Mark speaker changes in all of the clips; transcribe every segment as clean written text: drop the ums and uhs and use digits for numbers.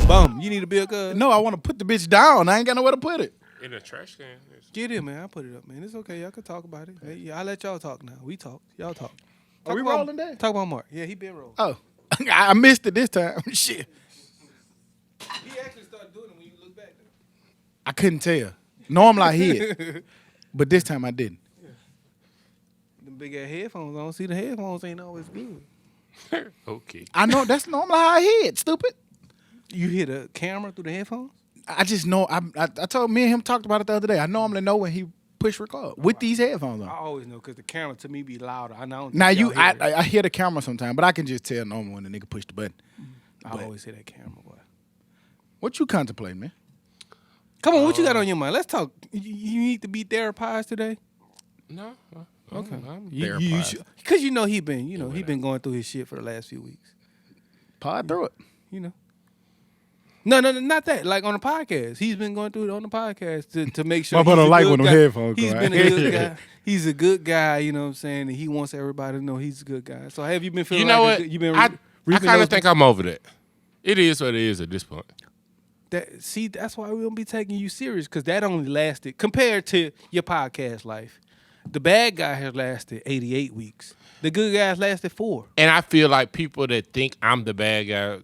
Speaker 1: Bum, you need a bill, cuz?
Speaker 2: No, I want to put the bitch down. I ain't got nowhere to put it.
Speaker 3: In a trash can.
Speaker 1: Get it, man. I put it up, man. It's okay. Y'all can talk about it. Hey, yeah, I'll let y'all talk now. We talk. Y'all talk.
Speaker 2: Are we rolling there?
Speaker 1: Talk about Mark. Yeah, he been rolling.
Speaker 2: Oh, I missed it this time. Shit.
Speaker 1: He actually started doing it when you look back.
Speaker 2: I couldn't tell. Normally I hear, but this time I didn't.
Speaker 1: Them big ass headphones on. See, the headphones ain't always good.
Speaker 3: Okay.
Speaker 2: I know that's normally how I hear it. Stupid.
Speaker 1: You hear the camera through the headphones?
Speaker 2: I just know. I told me and him talked about it the other day. I normally know when he push record with these headphones on.
Speaker 1: I always know because the camera to me be louder. I know.
Speaker 2: Now I hear the camera sometimes, but I can just tell normally when the nigga push the button.
Speaker 1: I always hear that camera, boy.
Speaker 2: What you contemplating, man?
Speaker 1: Come on, what you got on your mind? Let's talk. You need to be therapized today.
Speaker 3: No.
Speaker 1: Okay.
Speaker 3: I'm
Speaker 1: Because you know he been going through his shit for the last few weeks.
Speaker 2: Pod through it.
Speaker 1: You know. No, not that. Like on the podcast, he's been going through it on the podcast to make sure.
Speaker 2: My brother like when them headphones
Speaker 1: He's
Speaker 2: go
Speaker 1: been
Speaker 2: out.
Speaker 1: a good guy. He's a good guy. You know what I'm saying? And he wants everybody to know he's a good guy. So have you been feeling?
Speaker 3: You know
Speaker 1: like
Speaker 3: what?
Speaker 1: You've been.
Speaker 3: I kind of think I'm over that. It is what it is at this point.
Speaker 1: That's why we don't be taking you serious because that only lasted compared to your podcast life. The bad guy has lasted 88 weeks. The good guys lasted 4.
Speaker 3: And I feel like people that think I'm the bad guy,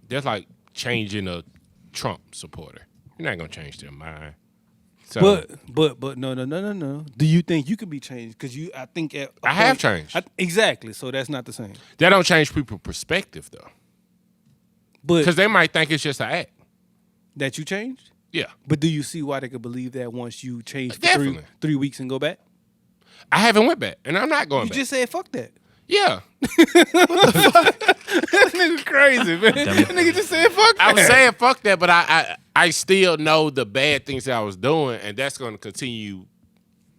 Speaker 3: that's like changing a Trump supporter. You're not gonna change their mind. So,
Speaker 1: But no. Do you think you can be changed? Because I think
Speaker 3: I have changed.
Speaker 1: Exactly. So that's not the same.
Speaker 3: That don't change people's perspective though,
Speaker 1: But
Speaker 3: because they might think it's just an act.
Speaker 1: that you changed.
Speaker 3: Yeah,
Speaker 1: But do you see why they could believe that once you change for
Speaker 3: Definitely.
Speaker 1: 3 weeks and go back?
Speaker 3: I haven't went back, and I'm not going
Speaker 1: You
Speaker 3: back.
Speaker 1: just said fuck that.
Speaker 3: Yeah,
Speaker 1: That nigga crazy, man. That nigga just said fuck that.
Speaker 3: I was saying fuck that, but I still know the bad things that I was doing, and that's going to continue.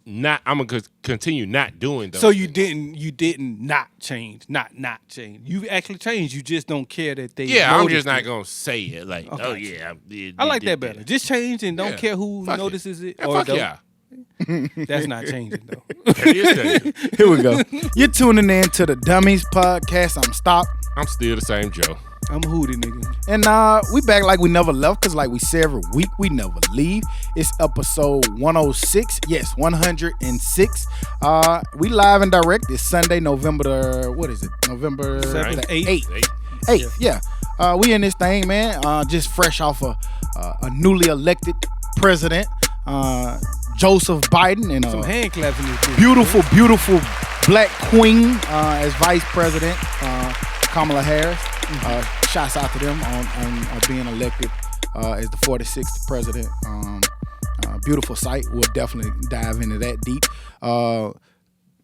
Speaker 3: I'm gonna continue not doing those.
Speaker 1: So
Speaker 3: things.
Speaker 1: you didn't not change, not change. You actually changed. You just don't care that they.
Speaker 3: Yeah, I'm
Speaker 1: noticed
Speaker 3: just not
Speaker 1: it.
Speaker 3: gonna say it like,
Speaker 1: Okay.
Speaker 3: oh yeah.
Speaker 1: I like that better. Just change and don't care who
Speaker 3: Fuck
Speaker 1: notices it.
Speaker 3: Yeah,
Speaker 1: or
Speaker 3: fuck
Speaker 1: don't.
Speaker 3: yeah.
Speaker 1: That's not changing though.
Speaker 3: That is changing.
Speaker 2: Here we go. You're tuning in to the Dummies Podcast. I'm Stop.
Speaker 3: I'm still the same Joe.
Speaker 1: I'm a hootie nigga.
Speaker 2: And we back like we never left, because like we say every week, we never leave. It's episode 106. Yes, 106. We live and direct. It's Sunday, November, November
Speaker 1: 8th.
Speaker 2: 8th, yeah. We in this thing, man. Just fresh off a newly elected president, Joseph Biden, and
Speaker 1: Some hand claps in this bitch.
Speaker 2: beautiful black queen as vice president, Kamala Harris. Shouts out to them on being elected as the 46th president. Beautiful sight. We'll definitely dive into that deep.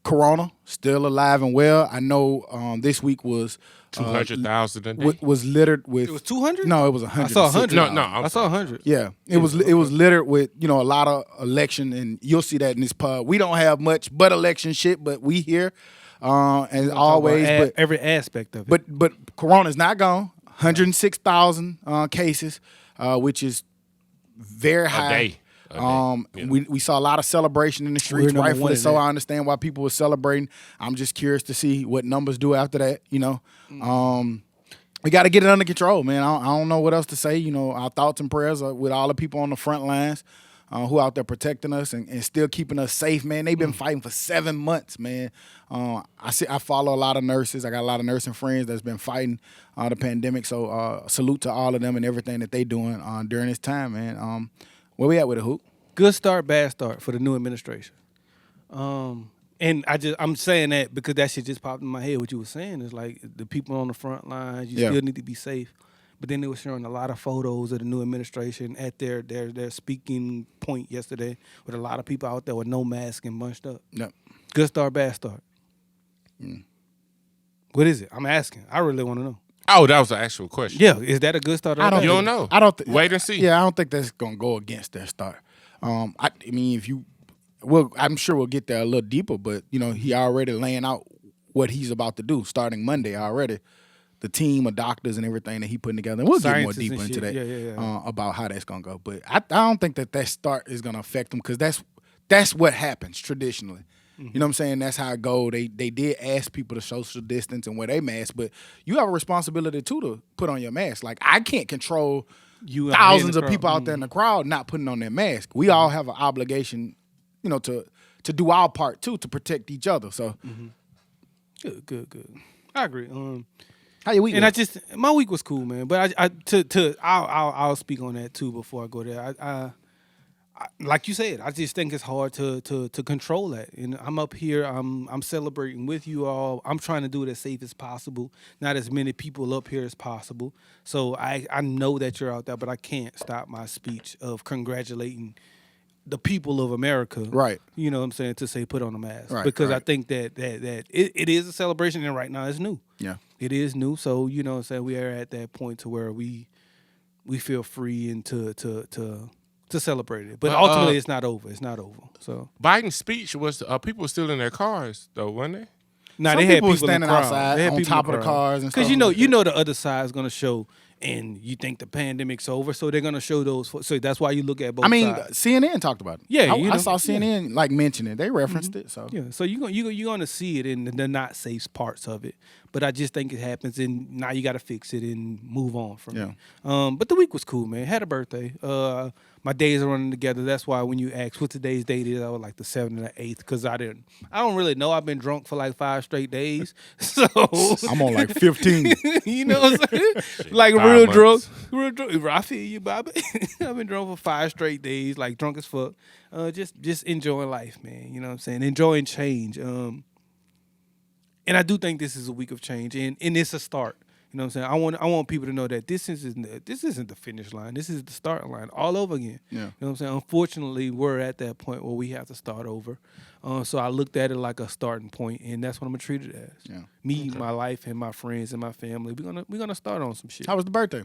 Speaker 2: Corona still alive and well. I know this week was
Speaker 3: 200,000 a day.
Speaker 2: was littered with.
Speaker 1: It was 200?
Speaker 2: No, it was 100.
Speaker 1: I saw 100.
Speaker 3: No,
Speaker 1: I saw 100.
Speaker 2: Yeah, it was littered with a lot of election, and you'll see that in this pod. We don't have much but election shit, but we here as always. But
Speaker 1: every aspect of it.
Speaker 2: But Corona's not gone. 106,000 cases, which is very high.
Speaker 3: A day. Yeah.
Speaker 2: We saw a lot of celebration in the streets,
Speaker 1: number one
Speaker 2: rightfully
Speaker 1: in
Speaker 2: so.
Speaker 1: that.
Speaker 2: I understand why people were celebrating. I'm just curious to see what numbers do after that. We got to get it under control, man. I don't know what else to say. Our thoughts and prayers are with all the people on the front lines who out there protecting us and still keeping us safe, man. They've been fighting for 7 months, man. I follow a lot of nurses. I got a lot of nursing friends that's been fighting the pandemic. So salute to all of them and everything that they doing during this time, man. Where we at with it, Hoop?
Speaker 1: Good start, bad start for the new administration. And I'm saying that because that shit just popped in my head. What you were saying is like the people on the front lines, you still need to be safe. But then they were showing a lot of photos of the new administration at their speaking point yesterday with a lot of people out there with no mask and bunched up.
Speaker 2: Yep.
Speaker 1: Good start, bad start. What is it? I'm asking. I really want to know.
Speaker 3: Oh, that was an actual question.
Speaker 1: Yeah, is that a good start? Or
Speaker 3: You
Speaker 1: bad?
Speaker 3: don't know.
Speaker 2: I don't
Speaker 3: Wait and see.
Speaker 2: Yeah, I don't think that's gonna go against their start. I mean, I'm sure we'll get there a little deeper, but he already laying out what he's about to do starting Monday already. The team of doctors and everything that he putting together, and we'll get more
Speaker 1: Scientists
Speaker 2: deeper
Speaker 1: and
Speaker 2: into that
Speaker 1: shit.
Speaker 2: about how that's gonna go. But I don't think that start is gonna affect them, because that's what happens traditionally. You know what I'm saying? That's how it go. They did ask people to social distance and wear their mask, but you have a responsibility too to put on your mask. Like I can't control thousands of people out there in the crowd not putting on their mask. We all have an obligation, to do our part too to protect each other. So
Speaker 1: good. I agree.
Speaker 2: How your week?
Speaker 1: And my week was cool, man. But I'll speak on that too before I go there. I like you said, I just think it's hard to control that. And I'm up here, I'm celebrating with you all. I'm trying to do it as safe as possible. Not as many people up here as possible. So I know that you're out there, but I can't stop my speech of congratulating the people of America.
Speaker 2: Right.
Speaker 1: You know what I'm saying, to say put on a mask.
Speaker 2: Right.
Speaker 1: Because
Speaker 2: right.
Speaker 1: I think that it is a celebration, and right now it's new.
Speaker 2: Yeah.
Speaker 1: It is new. So, you know what I'm saying, we are at that point to where we feel free and to celebrate it. But ultimately, it's not over. It's not over. So
Speaker 3: Biden's speech was people were still in their cars though, weren't they?
Speaker 1: Nah,
Speaker 2: Some
Speaker 1: they had
Speaker 2: people
Speaker 1: people
Speaker 2: standing
Speaker 1: in the crowd.
Speaker 2: outside
Speaker 1: They had
Speaker 2: on
Speaker 1: people
Speaker 2: top
Speaker 1: in
Speaker 2: of the cars and stuff.
Speaker 1: Because you know the other side is gonna show, and you think the pandemic's over, so they're gonna show those. So that's why you look at both sides.
Speaker 2: CNN talked about it.
Speaker 1: Yeah,
Speaker 2: I saw CNN mention it. They referenced it. So
Speaker 1: yeah, so you're gonna see it in the not safe parts of it. But I just think it happens, and now you got to fix it and move on from it. But the week was cool, man. Had a birthday. My days are running together. That's why when you asked what today's date is, I was like the 7th and the 8th because I don't really know. I've been drunk for like 5 straight days. So
Speaker 2: I'm on like 15.
Speaker 1: You know what I'm saying?
Speaker 3: Shit,
Speaker 1: like
Speaker 3: 5
Speaker 1: real
Speaker 3: months.
Speaker 1: drunk. I feel you, Bobby. I've been drunk for 5 straight days, like drunk as fuck. Just enjoying life, man. You know what I'm saying? Enjoying change. And I do think this is a week of change, and it's a start. You know what I'm saying? I want people to know that this isn't the finish line. This is the starting line all over again.
Speaker 2: Yeah.
Speaker 1: You know what I'm saying? Unfortunately, we're at that point where we have to start over. So I looked at it like a starting point, and that's what I'm gonna treat it as.
Speaker 2: Yeah.
Speaker 1: Me, my life, and my friends and my family. We're gonna start on some shit.
Speaker 2: How was the birthday?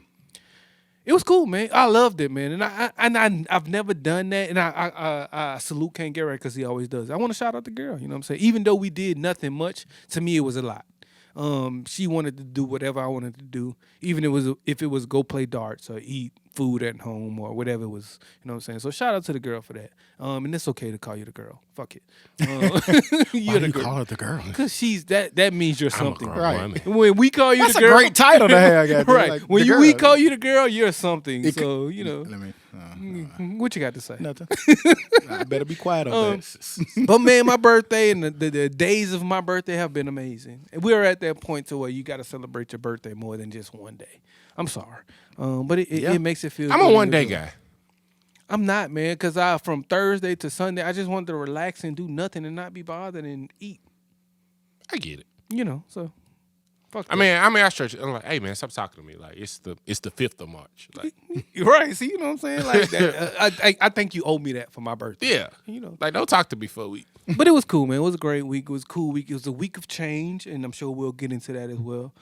Speaker 1: It was cool, man. I loved it, man. And I've never done that. And I salute Ken Garrett because he always does. I want to shout out the girl. You know what I'm saying? Even though we did nothing much, to me it was a lot. She wanted to do whatever I wanted to do, even if it was go play darts or eat food at home or whatever it was. You know what I'm saying? So shout out to the girl for that. And it's okay to call you the girl. Fuck it.
Speaker 2: Why do you call her the girl?
Speaker 1: Because that means you're something.
Speaker 2: Right.
Speaker 1: When we call you
Speaker 2: That's
Speaker 1: the girl,
Speaker 2: a great title to have. Goddamn.
Speaker 1: Right.
Speaker 2: Like,
Speaker 1: When we call you the girl, you're something. So, you know.
Speaker 2: Let me.
Speaker 1: What you got to say?
Speaker 2: Nothing. I better be quiet on that.
Speaker 1: But man, my birthday and the days of my birthday have been amazing. And we're at that point to where you got to celebrate your birthday more than just one day. I'm sorry, but it makes it feel.
Speaker 3: I'm
Speaker 1: good
Speaker 3: a one day guy.
Speaker 1: I'm not, man, because from Thursday to Sunday, I just wanted to relax and do nothing and not be bothered and eat.
Speaker 3: I get it.
Speaker 1: You know, so. Fuck
Speaker 3: I mean, I stretch. I'm like, hey man, stop talking to me. Like it's the 5th of March. Like,
Speaker 1: right? See, you know what I'm saying? Like that, I think you owe me that for my birthday.
Speaker 3: yeah,
Speaker 1: You know.
Speaker 3: like don't talk to me for a week.
Speaker 1: But it was cool, man. It was a great week. It was a cool week. It was a week of change, and I'm sure we'll get into that as well.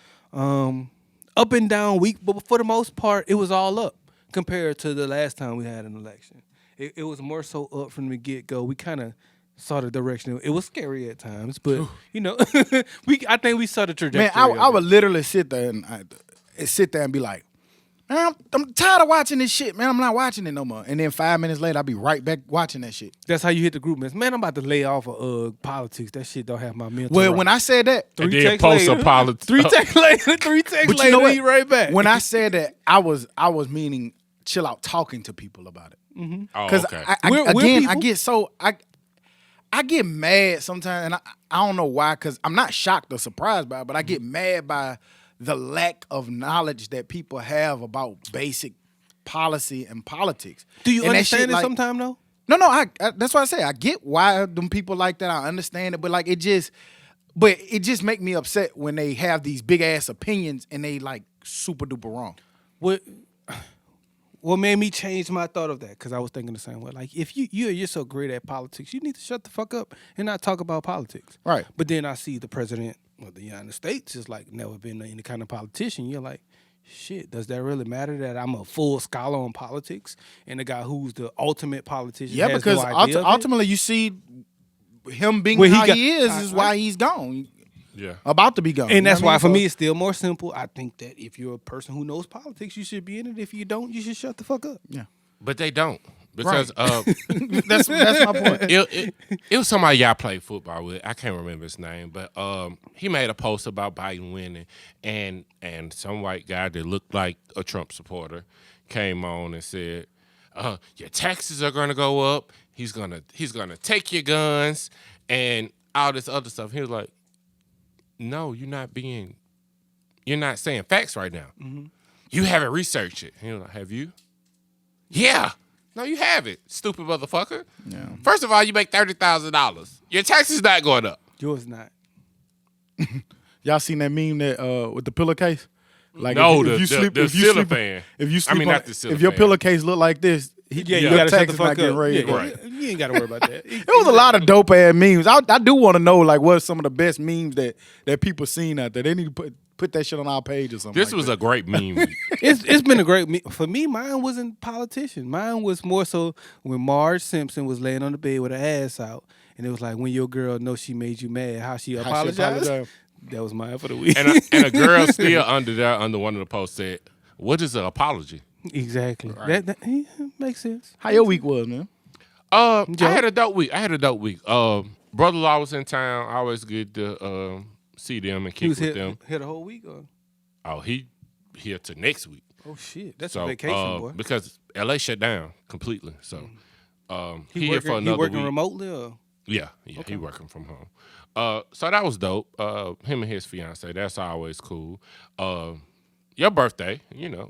Speaker 1: Up and down week, but for the most part, it was all up compared to the last time we had an election. It was more so up from the get-go. We kind of saw the direction. It was scary at times, but, you know, I think we saw the trajectory.
Speaker 2: Man, I would literally sit there and be like, man, I'm tired of watching this shit, man. I'm not watching it no more. And then 5 minutes later, I'll be right back watching that shit.
Speaker 1: That's how you hit the group, man. Man, I'm about to lay off of politics. That shit don't have my mental.
Speaker 2: Well,
Speaker 1: right.
Speaker 2: when I said that,
Speaker 3: And then post a politics.
Speaker 1: 3 texts later, 3 texts
Speaker 2: but
Speaker 1: later,
Speaker 2: you know what?
Speaker 1: he right back.
Speaker 2: When I said that, I was meaning chill out talking to people about it.
Speaker 3: Oh,
Speaker 2: Because
Speaker 3: okay.
Speaker 2: I get mad sometimes, and I don't know why, because I'm not shocked or surprised by it, but I get mad by the lack of knowledge that people have about basic policy and politics.
Speaker 1: Do you
Speaker 2: And that
Speaker 1: understand
Speaker 2: shit,
Speaker 1: it
Speaker 2: like,
Speaker 1: sometime, though?
Speaker 2: No, I that's why I say I get why them people like that. I understand it, but like it just make me upset when they have these big ass opinions and they like super duper wrong.
Speaker 1: What made me change my thought of that? Because I was thinking the same way. Like, if you're so great at politics, you need to shut the fuck up and not talk about politics.
Speaker 2: Right.
Speaker 1: But then I see the president of the United States is like never been any kind of politician. You're like, shit, does that really matter that I'm a full scholar on politics and the guy who's the ultimate politician?
Speaker 2: Yeah,
Speaker 1: has
Speaker 2: because
Speaker 1: no idea of it?
Speaker 2: ultimately you see him being
Speaker 1: Well,
Speaker 2: how he is why he's gone.
Speaker 3: Yeah.
Speaker 2: About to be gone.
Speaker 1: And that's why, for
Speaker 2: So-
Speaker 1: me, it's still more simple. I think that if you're a person who knows politics, you should be in it. If you don't, you should shut the fuck up.
Speaker 2: Yeah.
Speaker 3: But they don't. Because
Speaker 2: that's my point.
Speaker 3: It was somebody y'all played football with. I can't remember his name, but he made a post about Biden winning, and some white guy that looked like a Trump supporter came on and said, your taxes are gonna go up. He's gonna take your guns and all this other stuff. He was like, no, you're not saying facts right now. Mm-hmm. You haven't researched it. He was like, have you? Yeah. No, you haven't, stupid motherfucker. Yeah. First of all, you make $30,000. Your taxes not going up.
Speaker 1: Yours not.
Speaker 2: Y'all seen that meme that with the pillowcase? Like
Speaker 3: no,
Speaker 2: if you sleep,
Speaker 3: if you sleep,
Speaker 2: not the if your pillowcase look like this,
Speaker 1: you gotta shut the fuck up.
Speaker 3: Right.
Speaker 1: You ain't gotta worry about that.
Speaker 2: It was a lot of dope ass memes. I do want to know like what's some of the best memes that people seen out there. They need to put that shit on our page or something.
Speaker 3: This was a great meme.
Speaker 1: It's been a great meme. For me, mine wasn't politician. Mine was more so when Marge Simpson was laying on the bed with her ass out, and it was like when your girl knows she made you mad, how she apologized. That was mine for the week.
Speaker 3: And a girl still under one of the posts said, "What is an apology?"
Speaker 1: Exactly. Right. That makes sense.
Speaker 2: How your week was, man?
Speaker 3: I had a dope week. Brother-in-law was in town. Always good to see them and kick with them.
Speaker 1: Here the whole week? Or?
Speaker 3: Oh, he here to next week.
Speaker 1: Oh shit, that's a vacation, boy.
Speaker 3: Because LA shut down completely. So
Speaker 1: he
Speaker 3: here for another
Speaker 1: working
Speaker 3: week.
Speaker 1: Remotely, or?
Speaker 3: Yeah, okay. He working from home. So that was dope. Him and his fiance, that's always cool. Your birthday,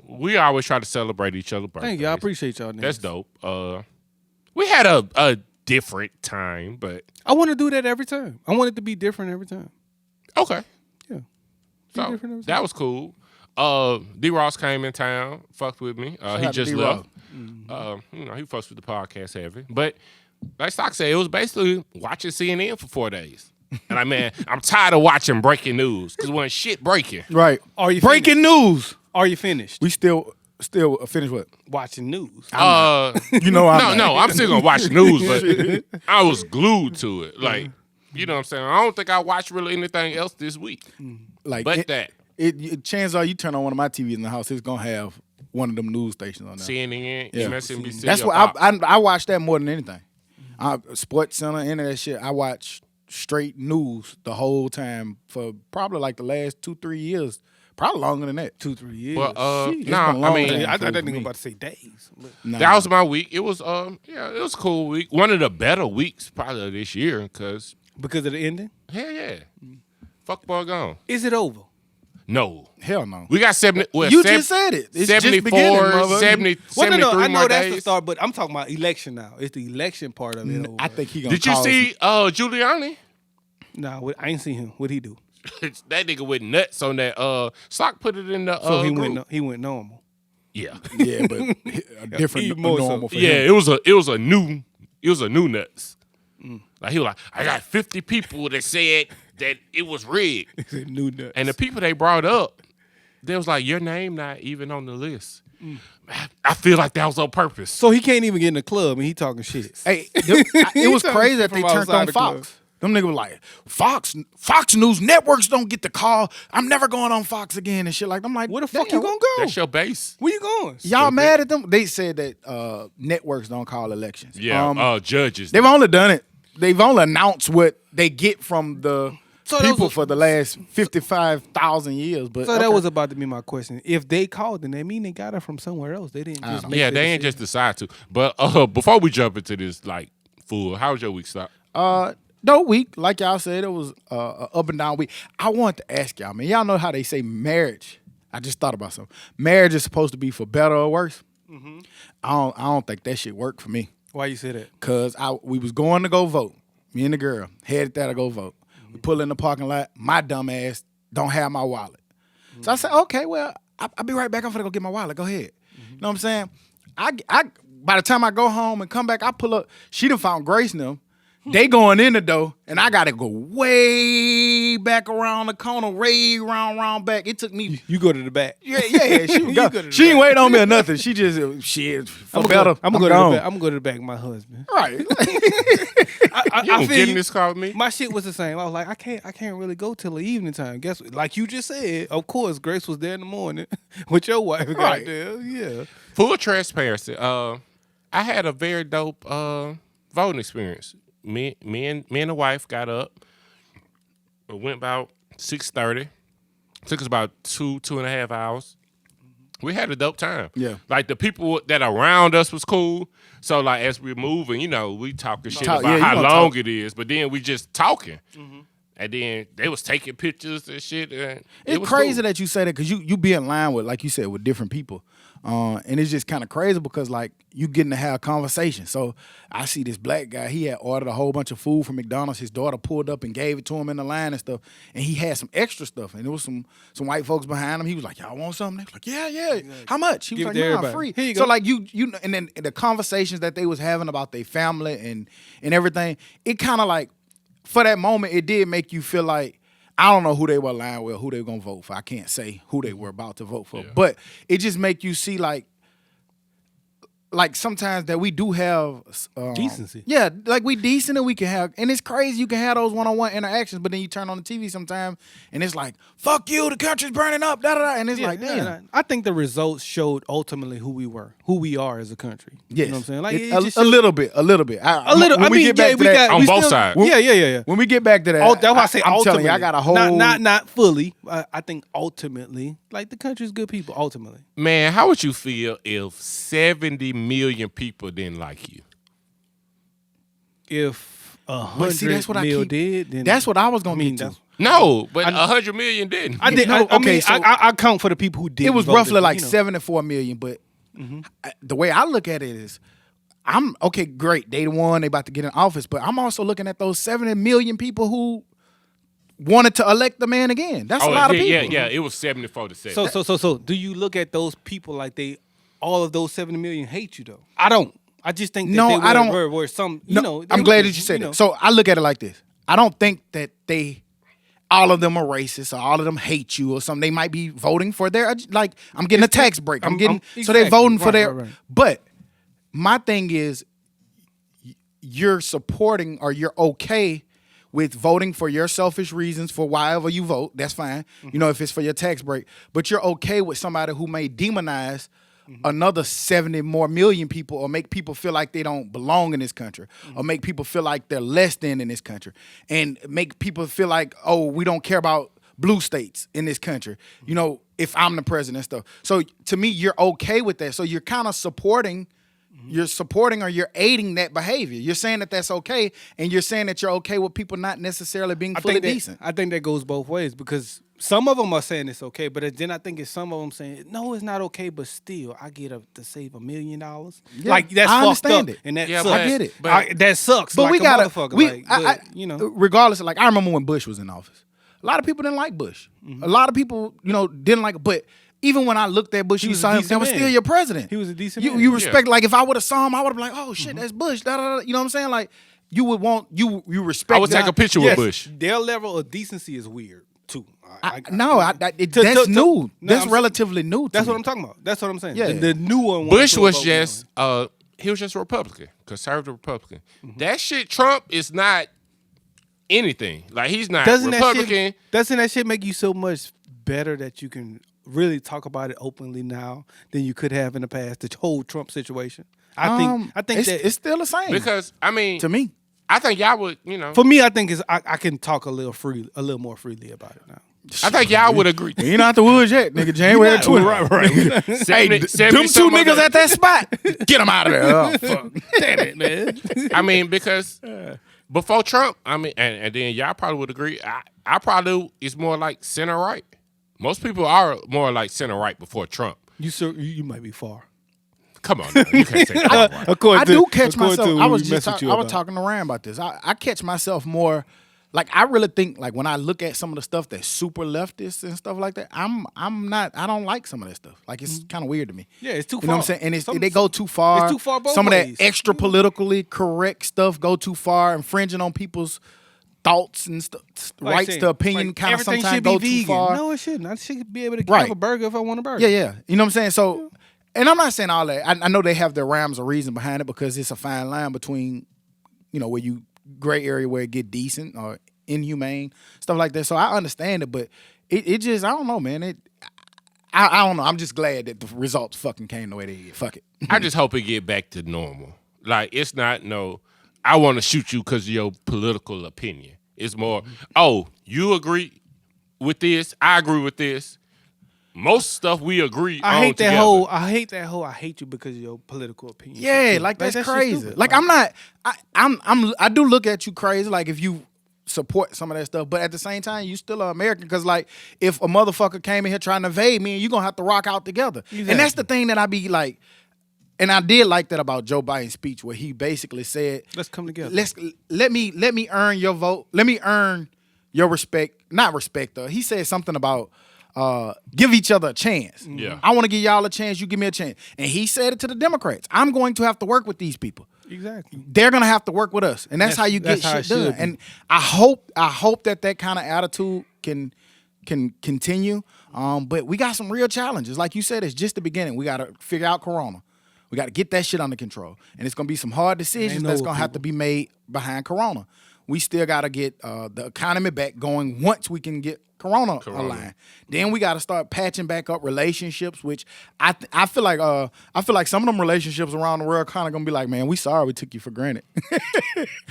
Speaker 3: we always try to celebrate each other's birthdays.
Speaker 1: Thank you, I appreciate y'all.
Speaker 3: That's dope. We had a different time, but
Speaker 1: I want to do that every time. I want it to be different every time.
Speaker 3: Okay.
Speaker 1: Yeah.
Speaker 3: So that was cool. D. Ross came in town, fucked with me. He just left. Mm-hmm. He fucks with the podcast heavy. But like Stock said, it was basically watching CNN for 4 days. And I'm tired of watching breaking news because when shit breaking.
Speaker 2: Right.
Speaker 1: Are you
Speaker 2: breaking news?
Speaker 1: Are you finished?
Speaker 2: We still finished what?
Speaker 1: Watching news.
Speaker 2: I'm
Speaker 3: I'm still gonna watch news, but I was glued to it. Like, you know what I'm saying? I don't think I watched really anything else this week.
Speaker 2: Like,
Speaker 3: but
Speaker 2: chances are you turn on one of my TVs in the house, it's gonna have one of them news stations on there.
Speaker 3: CNN, MSNBC.
Speaker 2: That's what I watch that more than anything. Sports Center, any of that shit. I watch straight news the whole time for probably like the last 2-3 years. Probably longer than that.
Speaker 1: 2-3 years.
Speaker 3: Well,
Speaker 1: I thought they were about to say days.
Speaker 3: That was my week. It was it was a cool week. One of the better weeks probably this year because
Speaker 1: of the ending.
Speaker 3: Hell yeah, fuck boy gone.
Speaker 1: Is it over?
Speaker 3: No.
Speaker 2: Hell no.
Speaker 3: We got 70. Well,
Speaker 2: you just said it. It's
Speaker 3: 74, 70, 73
Speaker 1: I know
Speaker 3: more
Speaker 1: that's
Speaker 3: days.
Speaker 1: the start, but I'm talking about election now. It's the election part of it.
Speaker 2: I think he gonna.
Speaker 3: Did you see Giuliani?
Speaker 1: No, I ain't seen him. What'd he do?
Speaker 3: That nigga went nuts on that. Sock put it in the.
Speaker 1: So
Speaker 3: group.
Speaker 1: he went normal.
Speaker 3: Yeah.
Speaker 2: Yeah, but a different normal for him.
Speaker 3: Yeah, it was a new nuts. Like he was like, I got 50 people that said that it was rigged.
Speaker 1: New nuts.
Speaker 3: And the people they brought up, they was like, your name not even on the list. I feel like that was on purpose.
Speaker 1: So he can't even get in the club and he talking shit.
Speaker 2: Hey, it was crazy that they turned on Fox. Them niggas were like, Fox News networks don't get the call. I'm never going on Fox again and shit like that. I'm like,
Speaker 1: where the fuck you gonna go?
Speaker 3: That's your base.
Speaker 1: Where you going?
Speaker 2: Y'all mad at them? They said that networks don't call elections.
Speaker 3: Yeah, judges.
Speaker 2: They've only done it. They've only announced what they get from the people for the last 55,000 years. But
Speaker 1: that was about to be my question. If they called, then that mean they got it from somewhere else. They didn't just make
Speaker 3: they ain't just decide to. But before we jump into this, like, how was your week, Stock?
Speaker 2: No week, like y'all said, it was a up and down week. I wanted to ask y'all, man. Y'all know how they say marriage. I just thought about something. Marriage is supposed to be for better or worse. Mm-hmm. I don't think that shit worked for me.
Speaker 1: Why you say that?
Speaker 2: Cause we was going to go vote. Me and the girl headed there to go vote. Mm-hmm. We pull in the parking lot. My dumb ass don't have my wallet. Mm-hmm. So I said, okay, well, I'll be right back. I'm gonna go get my wallet. Go ahead. Mm-hmm. You know what I'm saying? I by the time I go home and come back, I pull up. She done found Grace and them. They going in the door, and I gotta go way back around the corner, way round back. It took me.
Speaker 1: You go to the back.
Speaker 2: Yeah. She ain't waiting on me or nothing. She just shit. I'm gonna go
Speaker 1: to the back with my husband.
Speaker 2: Right.
Speaker 3: I feel this call with me.
Speaker 1: My shit was the same. I was like, I can't really go till the evening time. Guess what? Like you just said, of course, Grace was there in the morning with your wife.
Speaker 2: Right.
Speaker 1: There. Yeah.
Speaker 3: Full transparency. I had a very dope voting experience. Me and the wife got up. It went about 6:30. Took us about 2.5 hours. We had a dope time.
Speaker 2: Yeah.
Speaker 3: Like the people that around us was cool. So like as we're moving, we talking shit about how long it is. But then we just talking. Mm-hmm. And then they was taking pictures and shit. And
Speaker 2: it's crazy that you say that because you be in line with, like you said, with different people. And it's just kind of crazy because, like, you getting to have a conversation. So I see this black guy. He had ordered a whole bunch of food from McDonald's. His daughter pulled up and gave it to him in the line and stuff. And he had some extra stuff. And there was some white folks behind him. He was like, y'all want something? They was like, yeah. How much? He was like, nah, free.
Speaker 1: So,
Speaker 2: like, you and then the conversations that they was having about their family and everything, it kind of like, for that moment, it did make you feel like, I don't know who they were aligned with, who they were going to vote for. I can't say who they were about to vote for. Yeah. But it just make you see, like sometimes that we do have
Speaker 1: decency.
Speaker 2: Yeah, like we decent and we can have, and it's crazy you can have those one-on-one interactions, but then you turn on the TV sometimes and it's like, fuck you, the country's burning up, da-da-da, and it's like, damn.
Speaker 1: Yeah, I think the results showed ultimately who we are as a country.
Speaker 2: Yes.
Speaker 1: You know what I'm saying? Like
Speaker 2: a little bit.
Speaker 3: On both sides.
Speaker 1: Yeah.
Speaker 2: When we get back to that,
Speaker 1: that's why I say
Speaker 2: I'm
Speaker 1: ultimately.
Speaker 2: telling you, I got a whole...
Speaker 1: Not fully. I think ultimately, like, the country's good people, ultimately.
Speaker 3: Man, how would you feel if 70 million people didn't like you?
Speaker 1: If 100 million did, then
Speaker 2: that's what I was gonna get to.
Speaker 3: No, but 100 million didn't.
Speaker 1: I did. I count for the people who did.
Speaker 2: It was roughly like 74 million, but the way I look at it is, I'm okay. Great, they the one, they about to get in office, but I'm also looking at those 70 million people who wanted to elect the man again. That's a lot of people.
Speaker 3: Yeah. It was 74 to 7.
Speaker 1: So do you look at those people like all of those 70 million hate you though? I don't. I just think that
Speaker 2: I don't.
Speaker 1: Were some,
Speaker 2: I'm glad that you said that. So I look at it like this. I don't think that all of them are racist or all of them hate you or something. They might be voting for their, like, I'm getting a tax break. So they're voting for their. Right. But my thing is, you're supporting or you're okay with voting for your selfish reasons for whatever you vote. That's fine. Mm-hmm. If it's for your tax break. But you're okay with somebody who may demonize another 70 more million people or make people feel like they don't belong in this country or make people feel like they're less than in this country and make people feel like, oh, we don't care about blue states in this country, if I'm the president and stuff. So to me, you're okay with that. So you're kind of supporting or you're aiding that behavior. You're saying that that's okay, and you're saying that you're okay with people not necessarily being fully decent.
Speaker 1: I think that goes both ways because some of them are saying it's okay, but then I think it's some of them saying, no, it's not okay, but still, I get to save $1 million.
Speaker 2: Yeah,
Speaker 1: like, that's
Speaker 2: I
Speaker 1: fucked
Speaker 2: understand
Speaker 1: up.
Speaker 2: it.
Speaker 1: And that
Speaker 2: sucks.
Speaker 1: I
Speaker 2: get it.
Speaker 1: That sucks.
Speaker 2: But
Speaker 1: like
Speaker 2: we got
Speaker 1: to,
Speaker 2: regardless, like, I remember when Bush was in office. A lot of people didn't like Bush. A lot of people, didn't like it, but even when I looked at Bush, you saw him, that was still your president.
Speaker 1: He was a decent man.
Speaker 2: You respect, like, if I would have saw him, I would have been like, oh, shit, that's Bush. Da, da, da. You know what I'm saying? Like, you would want, you respect.
Speaker 3: I would take a picture with Bush.
Speaker 1: Their level of decency is weird, too.
Speaker 2: That's new. That's relatively new.
Speaker 1: That's what I'm talking about. That's what I'm saying.
Speaker 2: Yeah.
Speaker 1: The new one.
Speaker 3: Bush was just, he was just a Republican, conservative Republican. That shit, Trump is not anything. Like, he's not Republican.
Speaker 1: Doesn't that shit make you so much better that you can really talk about it openly now than you could have in the past? The whole Trump situation. I think that
Speaker 2: it's still the same.
Speaker 3: Because to
Speaker 2: me,
Speaker 3: I think y'all would,
Speaker 1: For me, I think I can talk a little more freely about it now.
Speaker 3: I think y'all would agree.
Speaker 2: We ain't out the woods yet, nigga. January 20.
Speaker 1: Right.
Speaker 2: Hey, them two niggas at that spot, get them out of there. Oh, fuck.
Speaker 1: Damn it, man.
Speaker 3: I mean, because before Trump, and then y'all probably would agree, I probably is more like center right. Most people are more like center right before Trump.
Speaker 1: You might be far.
Speaker 3: Come on, now. You can't say that.
Speaker 2: I do catch myself. I was talking to Ryan about this. I catch myself more. Like, I really think, like, when I look at some of the stuff that's super leftist and stuff like that, I don't like some of that stuff. Like, it's kind of weird to me.
Speaker 1: Yeah, it's too far.
Speaker 2: You know what I'm saying? And they go too far.
Speaker 1: It's too far both
Speaker 2: some
Speaker 1: ways.
Speaker 2: Of that extra politically correct stuff go too far, infringing on people's thoughts and rights to opinion kind of sometimes go too far.
Speaker 1: No, it shouldn't. I should be able to have a burger if I want a burger.
Speaker 2: Yeah. You know what I'm saying? So, and I'm not saying all that. I know they have their rhymes or reason behind it because it's a fine line between, where you gray area where it get decent or inhumane, stuff like that. So I understand it, but it just, I don't know, man. I don't know. I'm just glad that the results fucking came the way they did. Fuck it.
Speaker 3: I just hope it get back to normal. Like, it's not I want to shoot you because of your political opinion. It's more, you agree with this, I agree with this. Most stuff we agree
Speaker 1: I
Speaker 3: on
Speaker 1: hate that
Speaker 3: together.
Speaker 1: whole. I hate that whole. I hate you because of your political opinion.
Speaker 2: Yeah, like that's crazy. Like I'm not. I do look at you crazy. Like if you support some of that stuff, but at the same time, you still are American. Because like if a motherfucker came in here trying to invade me, you gonna have to rock out together. Exactly. And that's the thing that I be like. And I did like that about Joe Biden's speech where he basically said,
Speaker 1: "Let's come together.
Speaker 2: Let me earn your vote. Let me earn your respect. Not respect though. He said something about give each other a chance.
Speaker 3: Yeah.
Speaker 2: I want to give y'all a chance. You give me a chance." And he said it to the Democrats. I'm going to have to work with these people.
Speaker 1: Exactly.
Speaker 2: They're gonna have to work with us, and that's how you get shit done. And I hope that kind of attitude can continue. But we got some real challenges. Like you said, it's just the beginning. We got to figure out Corona. We got to get that shit under control. And it's going to be some hard decisions that's going to have to be made behind Corona. We still got to get the economy back going once we can get Corona aligned. Then we got to start patching back up relationships, which I feel like some of them relationships around the world kind of going to be like, man, we sorry we took you for granted.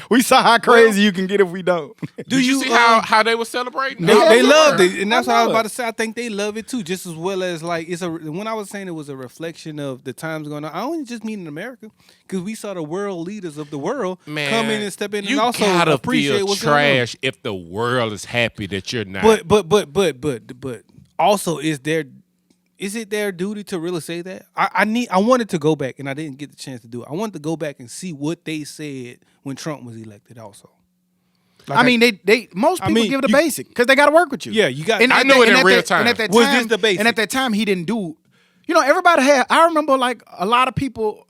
Speaker 2: We saw how crazy you can get if we don't.
Speaker 3: Do you see how they were celebrating?
Speaker 1: They loved it, and that's what I was about to say. I think they love it too, just as well as like when I was saying it was a reflection of the times going on. I only just mean in America because we saw the world leaders of the world come in and step in and also appreciate what's going on.
Speaker 3: You gotta feel trash if the world is happy that you're not.
Speaker 1: But also is it their duty to really say that? I wanted to go back and I didn't get the chance to do it. I wanted to go back and see what they said when Trump was elected also. Like
Speaker 2: most people give it a basic because they got to work with you.
Speaker 1: Yeah, you got.
Speaker 3: I knew it in real time.
Speaker 2: And at that
Speaker 1: was
Speaker 2: time,
Speaker 1: this the basic?
Speaker 2: And at that time, he didn't do. Everybody had. I remember like a lot of people,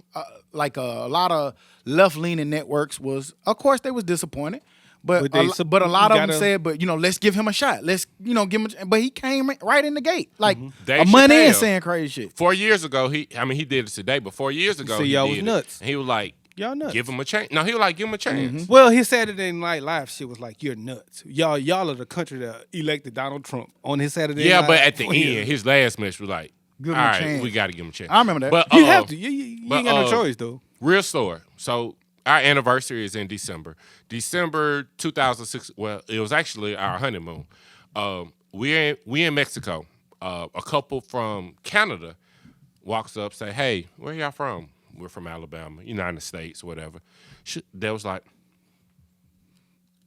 Speaker 2: a lot of left-leaning networks was. Of course, they was disappointed. But a lot of them said, let's give him a shot. Let's, give him but he came right in the gate. Like, a month in saying crazy shit.
Speaker 3: 4 years ago, he did it today, but 4 years ago, he
Speaker 1: y'all
Speaker 3: did
Speaker 1: was nuts.
Speaker 3: It. And he was like,
Speaker 1: y'all nuts.
Speaker 3: Give him a chance. No, he was like, give him a chance.
Speaker 1: Mm-hmm. Well, his Saturday Night Live shit was like, you're nuts. Y'all are the country that elected Donald Trump on his Saturday Night Live.
Speaker 3: Yeah, but at the end, his last match was like, all right, we got to give him a chance.
Speaker 2: I remember that.
Speaker 1: But you have to. You ain't got no choice, though.
Speaker 3: Real story. So, our anniversary is in December. December 2006. Well, it was actually our honeymoon. We in Mexico. A couple from Canada walks up, say, "Hey, where y'all from?" We're from Alabama, United States, whatever. They was like,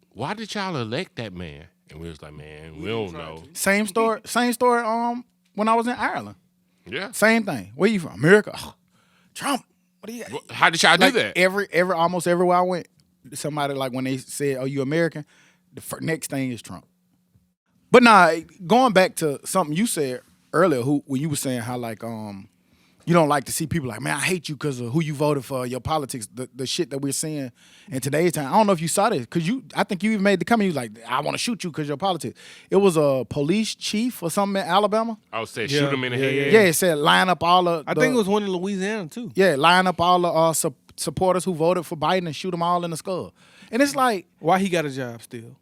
Speaker 3: "Why did y'all elect that man?" And we was like, "Man, we don't know."
Speaker 2: Same story. When I was in Ireland.
Speaker 3: Yeah.
Speaker 2: Same thing. Where you from? America. Oh, Trump. What do you?
Speaker 3: How did y'all do that?
Speaker 2: Almost everywhere I went, somebody like when they said, "Oh, you American?" The next thing is Trump. But going back to something you said earlier, when you were saying how like you don't like to see people like, man, I hate you because of who you voted for, your politics, the shit that we're seeing in today's time. I don't know if you saw this because I think you even made the comment. You was like, I want to shoot you because your politics. It was a police chief or something in Alabama.
Speaker 3: I would say shoot him in the head.
Speaker 2: Yeah, it said line up all the.
Speaker 1: I think it was one in Louisiana too.
Speaker 2: Yeah, line up all the supporters who voted for Biden and shoot them all in the skull. And it's like,
Speaker 1: why he got a job still?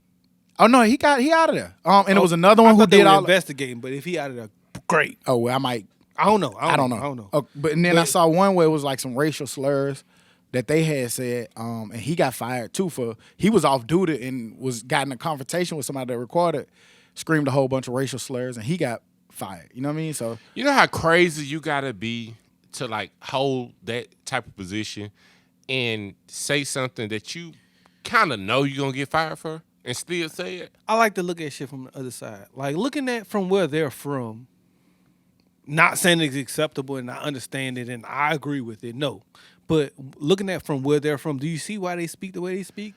Speaker 2: Oh no, he out of there. And it was another one who did all
Speaker 1: investigating. But if he out of there, great.
Speaker 2: Oh well, I might.
Speaker 1: I don't know.
Speaker 2: But then I saw one where it was like some racial slurs that they had said, and he got fired too he was off duty and got in a confrontation with somebody that recorded, screamed a whole bunch of racial slurs, and he got fired. You know what I mean? So
Speaker 3: you know how crazy you gotta be to like hold that type of position and say something that you kind of know you're gonna get fired for and still say it?
Speaker 1: I like to look at shit from the other side, like looking at from where they're from. Not saying it's acceptable and I understand it and I agree with it, no. But looking at from where they're from, do you see why they speak the way they speak?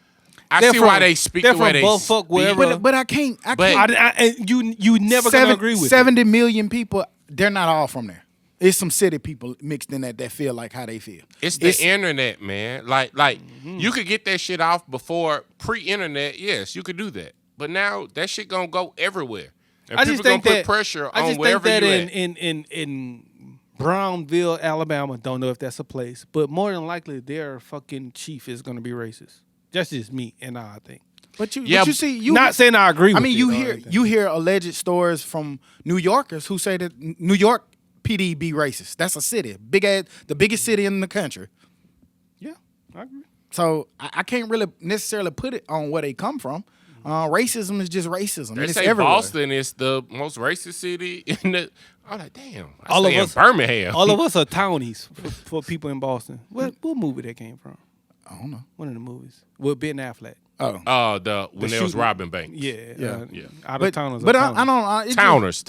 Speaker 3: I see why they speak the way they speak.
Speaker 1: Wherever.
Speaker 2: But I can't.
Speaker 1: You never gonna agree with
Speaker 2: 70 million people, they're not all from there. It's some city people mixed in that feel like how they feel.
Speaker 3: It's the internet, man. Like you could get that shit off before pre-internet, yes, you could do that. But now that shit gonna go everywhere. And
Speaker 1: I
Speaker 3: people
Speaker 1: just think
Speaker 3: gonna put pressure on wherever you at.
Speaker 1: in Brownville, Alabama, don't know if that's a place, but more than likely their fucking chief is gonna be racist. That's just me and I think.
Speaker 2: But you see,
Speaker 1: not saying I agree.
Speaker 2: I mean,
Speaker 1: with
Speaker 2: you hear alleged stories from New Yorkers who say that New York PD be racist. That's a city, the biggest city in the country.
Speaker 1: Yeah, I agree.
Speaker 2: So I can't really necessarily put it on where they come from. Racism is just racism.
Speaker 3: They
Speaker 2: it's
Speaker 3: say
Speaker 2: everywhere.
Speaker 3: Boston is the most racist city in the. I'm like, damn.
Speaker 1: All of us,
Speaker 3: Birmingham.
Speaker 1: All of us are townies for people in Boston. What movie that came from?
Speaker 2: I don't know.
Speaker 1: One of the movies with Ben Affleck.
Speaker 3: When there was robbing banks.
Speaker 1: Yeah. Out of
Speaker 2: But
Speaker 1: towners.
Speaker 2: I don't.
Speaker 3: Towners.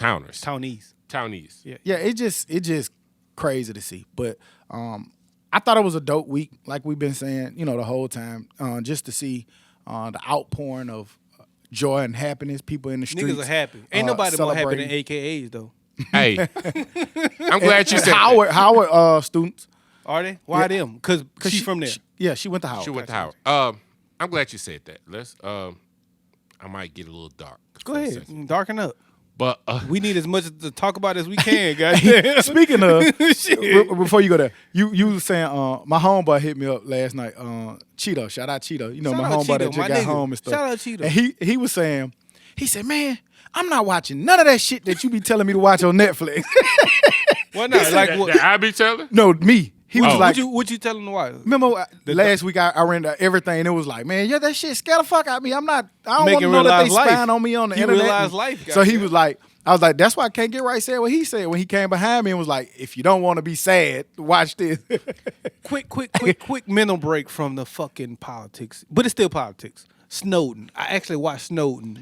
Speaker 1: Townies.
Speaker 2: Yeah, it just crazy to see. But I thought it was a dope week, like we've been saying, the whole time, just to see the outpouring of joy and happiness, people in the streets.
Speaker 1: Niggas are happy. Ain't nobody more happy than AKAs though.
Speaker 3: Hey, I'm glad you said
Speaker 2: Howard students.
Speaker 1: Are they? Why them? Because she's from there.
Speaker 2: She went to Howard.
Speaker 3: She went to Howard. I'm glad you said that. I might get a little dark.
Speaker 1: Go ahead, darken up.
Speaker 3: But
Speaker 1: we need as much to talk about as we can, guys.
Speaker 2: Speaking of, before you go there, you were saying my homeboy hit me up last night. Cheeto, shout out Cheeto. My homeboy that just got home and stuff.
Speaker 1: Shout out Cheeto.
Speaker 2: And he was saying, he said, man, I'm not watching none of that shit that you be telling me to watch on Netflix.
Speaker 1: Why not? Like what?
Speaker 3: That I be telling?
Speaker 2: No, me. He was like,
Speaker 1: what you telling the wife?
Speaker 2: Remember last week I ran everything and it was like, man, that shit scared the fuck out of me. I don't want to know that they spying on me on the internet.
Speaker 1: Realize life,
Speaker 2: so he was like, I was like, that's why I can't get right said what he said when he came behind me and was like, if you don't want to be sad, watch this.
Speaker 1: quick mental break from the fucking politics. But it's still politics. Snowden. I actually watched Snowden.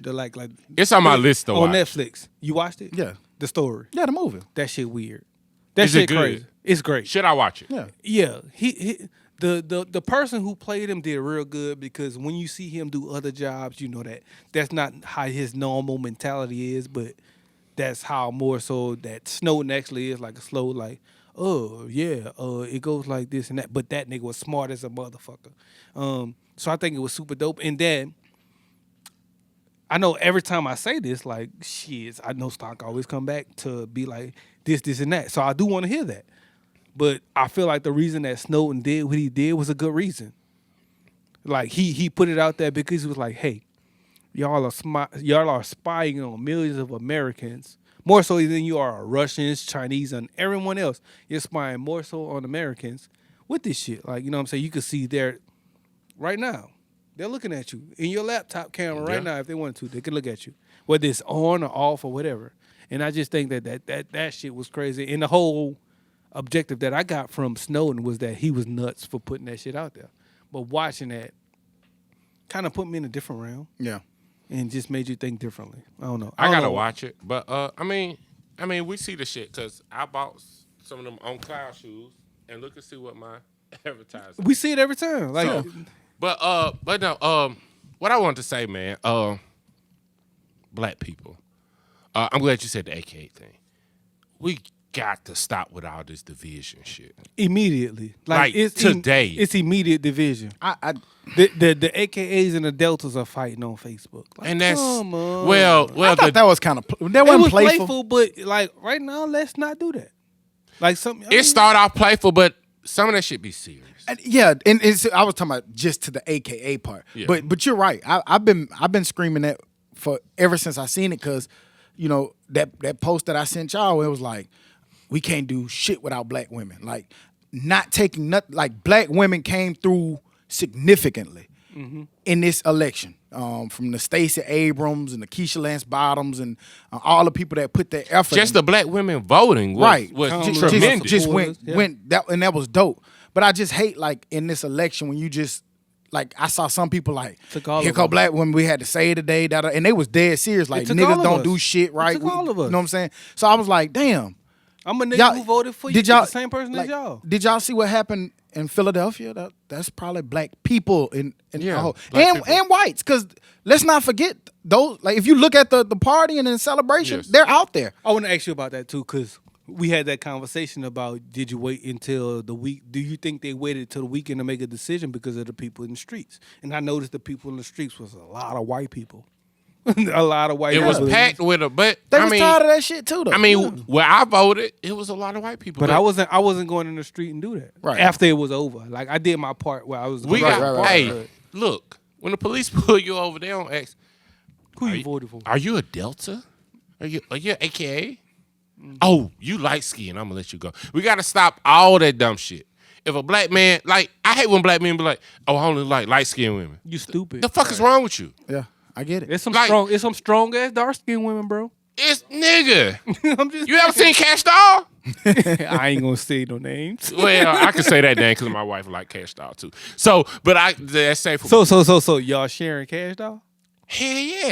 Speaker 3: It's on my list though.
Speaker 1: On Netflix. You watched it?
Speaker 2: Yeah.
Speaker 1: The story.
Speaker 2: Yeah, the movie.
Speaker 1: That shit weird. That
Speaker 3: Is
Speaker 1: shit
Speaker 3: it good?
Speaker 1: crazy. It's great.
Speaker 3: Should I watch it?
Speaker 2: Yeah.
Speaker 1: Yeah. The person who played him did real good because when you see him do other jobs, you know that's not how his normal mentality is, but that's how more so that Snowden actually is like a slow it goes like this and that. But that nigga was smart as a motherfucker. So I think it was super dope. And then I know every time I say this, like, shit, I know stock always come back to be like this, and that. So I do want to hear that. But I feel like the reason that Snowden did what he did was a good reason. Like, he put it out there because he was like, hey, y'all are spying on millions of Americans, more so than you are Russians, Chinese, and everyone else. You're spying more so on Americans with this shit. Like, you know what I'm saying? You can see there right now. They're looking at you in your laptop camera right now. If they wanted to, they could look at you, whether it's on or off or whatever. And I just think that shit was crazy. And the whole objective that I got from Snowden was that he was nuts for putting that shit out there. But watching that kind of put me in a different realm.
Speaker 2: Yeah.
Speaker 1: And just made you think differently. I don't know.
Speaker 3: I gotta watch it, but I mean, we see the shit because I bought some of them on cloud shoes, and look and see what my advertising.
Speaker 1: We see it every time. Like,
Speaker 3: so, but no. What I wanted to say, man. Black people. I'm glad you said the AKA thing. We got to stop with all this division shit
Speaker 1: immediately. Like it's
Speaker 3: today.
Speaker 1: It's immediate division. The AKAs and the Deltas are fighting on Facebook. Like,
Speaker 3: and that's
Speaker 1: come on.
Speaker 3: well.
Speaker 2: I thought that was kind of that wasn't
Speaker 1: playful, but like right now, let's not do that. Like
Speaker 3: it start off playful, but some of that shit be serious.
Speaker 2: Yeah, and I was talking about just to the AKA part. Yeah. But you're right. I've been screaming that for ever since I seen it because, that post that I sent y'all, it was like, we can't do shit without black women. Like, not taking nothing. Like, black women came through significantly in this election. From the Stacey Abrams and the Keisha Lance Bottoms and all the people that put their effort.
Speaker 3: Just the black women voting was tremendous.
Speaker 2: Just went that, and that was dope. But I just hate, like, in this election when you just, like, I saw some people like, here come black women, we had to say today, and they was dead serious. Like, niggas don't do shit right.
Speaker 1: It took all of us.
Speaker 2: You know what I'm saying? So I was like, damn.
Speaker 1: I'm a nigga who voted for you. The same person as y'all.
Speaker 2: Did y'all see what happened in Philadelphia? That's probably black people and whites. Because let's not forget those. Like, if you look at the party and the celebration, they're out there.
Speaker 1: I want to ask you about that too, because we had that conversation about, did you wait until the week? Do you think they waited till the weekend to make a decision because of the people in the streets? And I noticed the people in the streets was a lot of white people. A lot of white people.
Speaker 3: It was packed with them, but
Speaker 2: they was tired of that shit too, though.
Speaker 3: I mean, where I voted, it was a lot of white people.
Speaker 1: But I wasn't going in the street and do that.
Speaker 2: Right.
Speaker 1: After it was over. Like, I did my part where I was
Speaker 3: Look, When the police pull you over, they don't ask,
Speaker 1: Who you voted for?
Speaker 3: Are you a Delta? Are you AKA? Oh, you light skin. I'm gonna let you go. We gotta stop all that dumb shit. If a black man, like, I hate when black men be like, oh, I only like light skinned women.
Speaker 1: You stupid.
Speaker 3: The fuck is wrong with you?
Speaker 2: Yeah, I get it.
Speaker 1: It's some strong ass dark skinned women, bro.
Speaker 3: It's nigga.
Speaker 1: I'm just
Speaker 3: You ever seen Cash Doll?
Speaker 1: I ain't gonna say no names.
Speaker 3: Well, I can say that name because my wife like Cash Doll too. So, but that's safe for
Speaker 1: So y'all sharing Cash Doll?
Speaker 3: hell yeah.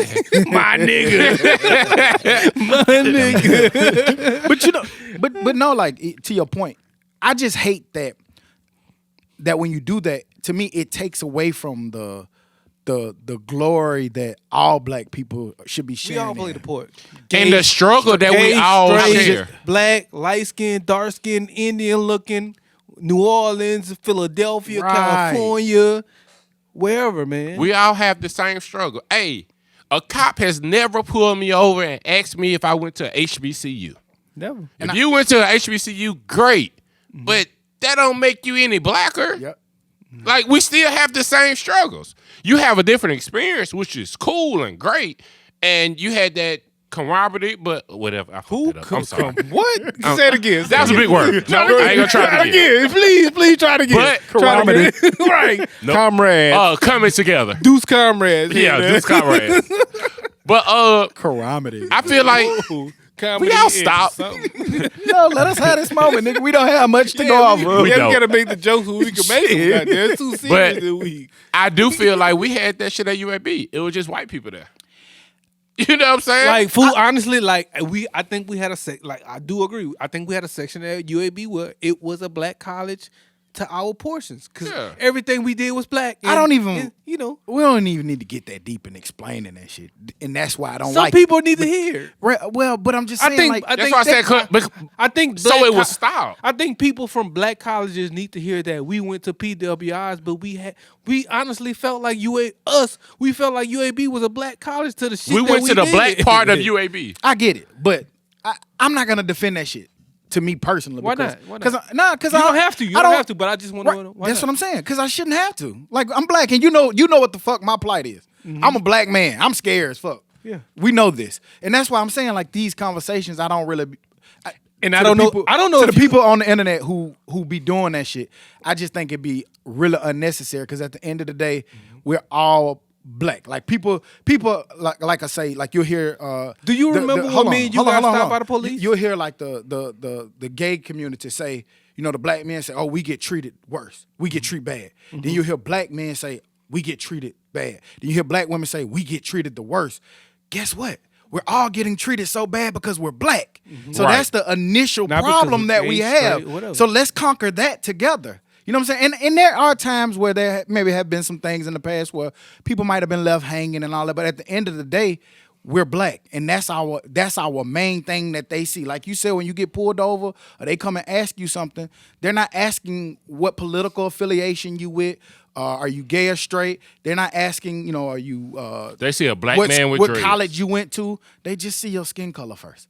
Speaker 1: My nigga. My nigga.
Speaker 2: But you know, but no, like to your point, I just hate that when you do that, to me, it takes away from the glory that all black people should be sharing.
Speaker 1: We all play the part.
Speaker 3: And the struggle that we all share.
Speaker 1: Black, light skinned, dark skinned, Indian looking, New Orleans, Philadelphia,
Speaker 2: Right.
Speaker 1: California, wherever, man.
Speaker 3: We all have the same struggle. Hey, a cop has never pulled me over and asked me if I went to HBCU.
Speaker 1: Never.
Speaker 3: If you went to a HBCU, great. But that don't make you any blacker.
Speaker 2: Yep.
Speaker 3: Like, we still have the same struggles. You have a different experience, which is cool and great. And you had that camaraderie, but whatever. I fucked it up. I'm sorry.
Speaker 1: What? Say it again.
Speaker 3: That was a big word. No, I ain't gonna try it again.
Speaker 1: Please try it again.
Speaker 3: But
Speaker 1: Camaraderie. Right.
Speaker 3: Nope.
Speaker 1: Comrades.
Speaker 3: Coming together.
Speaker 1: Deuce comrades.
Speaker 3: Yeah,
Speaker 1: man.
Speaker 3: this comrades. But
Speaker 2: Calamity.
Speaker 3: I feel like
Speaker 1: Comedy
Speaker 3: we all
Speaker 1: is
Speaker 3: stop.
Speaker 1: something.
Speaker 2: No, let us have this moment, nigga. We don't have much to go off of.
Speaker 3: We
Speaker 1: We
Speaker 3: don't.
Speaker 1: gotta make the jokes when we can make them. Goddamn. It's too serious
Speaker 3: But-
Speaker 1: this week.
Speaker 3: I do feel like we had that shit at UAB. It was just white people there. You know what I'm saying?
Speaker 1: Like, fool, honestly, like, I think we had I do agree. I think we had a section at UAB where it was a black college to our portions. Because everything we did was black.
Speaker 2: I don't even,
Speaker 1: and, you know.
Speaker 2: we don't even need to get that deep in explaining that shit. And that's why I don't
Speaker 1: Some
Speaker 2: like
Speaker 1: people need to hear.
Speaker 2: Well, but I'm just saying,
Speaker 3: that's why I said,
Speaker 1: I think
Speaker 3: so it was style.
Speaker 1: I think people from black colleges need to hear that we went to PWIs, but we honestly felt like we felt like UAB was a black college to the shit
Speaker 3: We
Speaker 1: that
Speaker 3: went to the
Speaker 1: did.
Speaker 3: black part of UAB.
Speaker 2: I get it, but I'm not gonna defend that shit. To me personally,
Speaker 1: Why
Speaker 2: because,
Speaker 1: not?
Speaker 2: Because
Speaker 1: You don't have to. You don't have to. But I just want to know.
Speaker 2: That's what I'm saying. Because I shouldn't have to. Like, I'm black, and you know what the fuck my plight is. I'm a black man. I'm scared as fuck.
Speaker 1: Yeah.
Speaker 2: We know this, and that's why I'm saying, like, these conversations, I don't really.
Speaker 1: And I don't know. I don't know
Speaker 2: to
Speaker 1: if
Speaker 2: the people on the internet who be doing that shit. I just think it'd be really unnecessary. Because at the end of the day, we're all black. Like, people like I say, like, you'll hear.
Speaker 1: Do you remember when me and you got stopped by the police?
Speaker 2: You'll hear like the gay community say, you know, the black men say, oh, we get treated worse. We get treated bad. Then you hear black men say, we get treated bad. Then you hear black women say, we get treated the worst. Guess what? We're all getting treated so bad because we're black. So that's the initial
Speaker 1: Not
Speaker 2: problem
Speaker 1: because
Speaker 2: that we
Speaker 1: gay, straight,
Speaker 2: have.
Speaker 1: whatever.
Speaker 2: So let's conquer that together. You know what I'm saying? And there are times where there maybe have been some things in the past where people might have been left hanging and all that. But at the end of the day, we're black. And that's our main thing that they see. Like you said, when you get pulled over or they come and ask you something, they're not asking what political affiliation you with. Are you gay or straight? They're not asking, you know, are you...
Speaker 3: They see a black man with
Speaker 2: what
Speaker 3: dreads.
Speaker 2: college you went to. They just see your skin color first.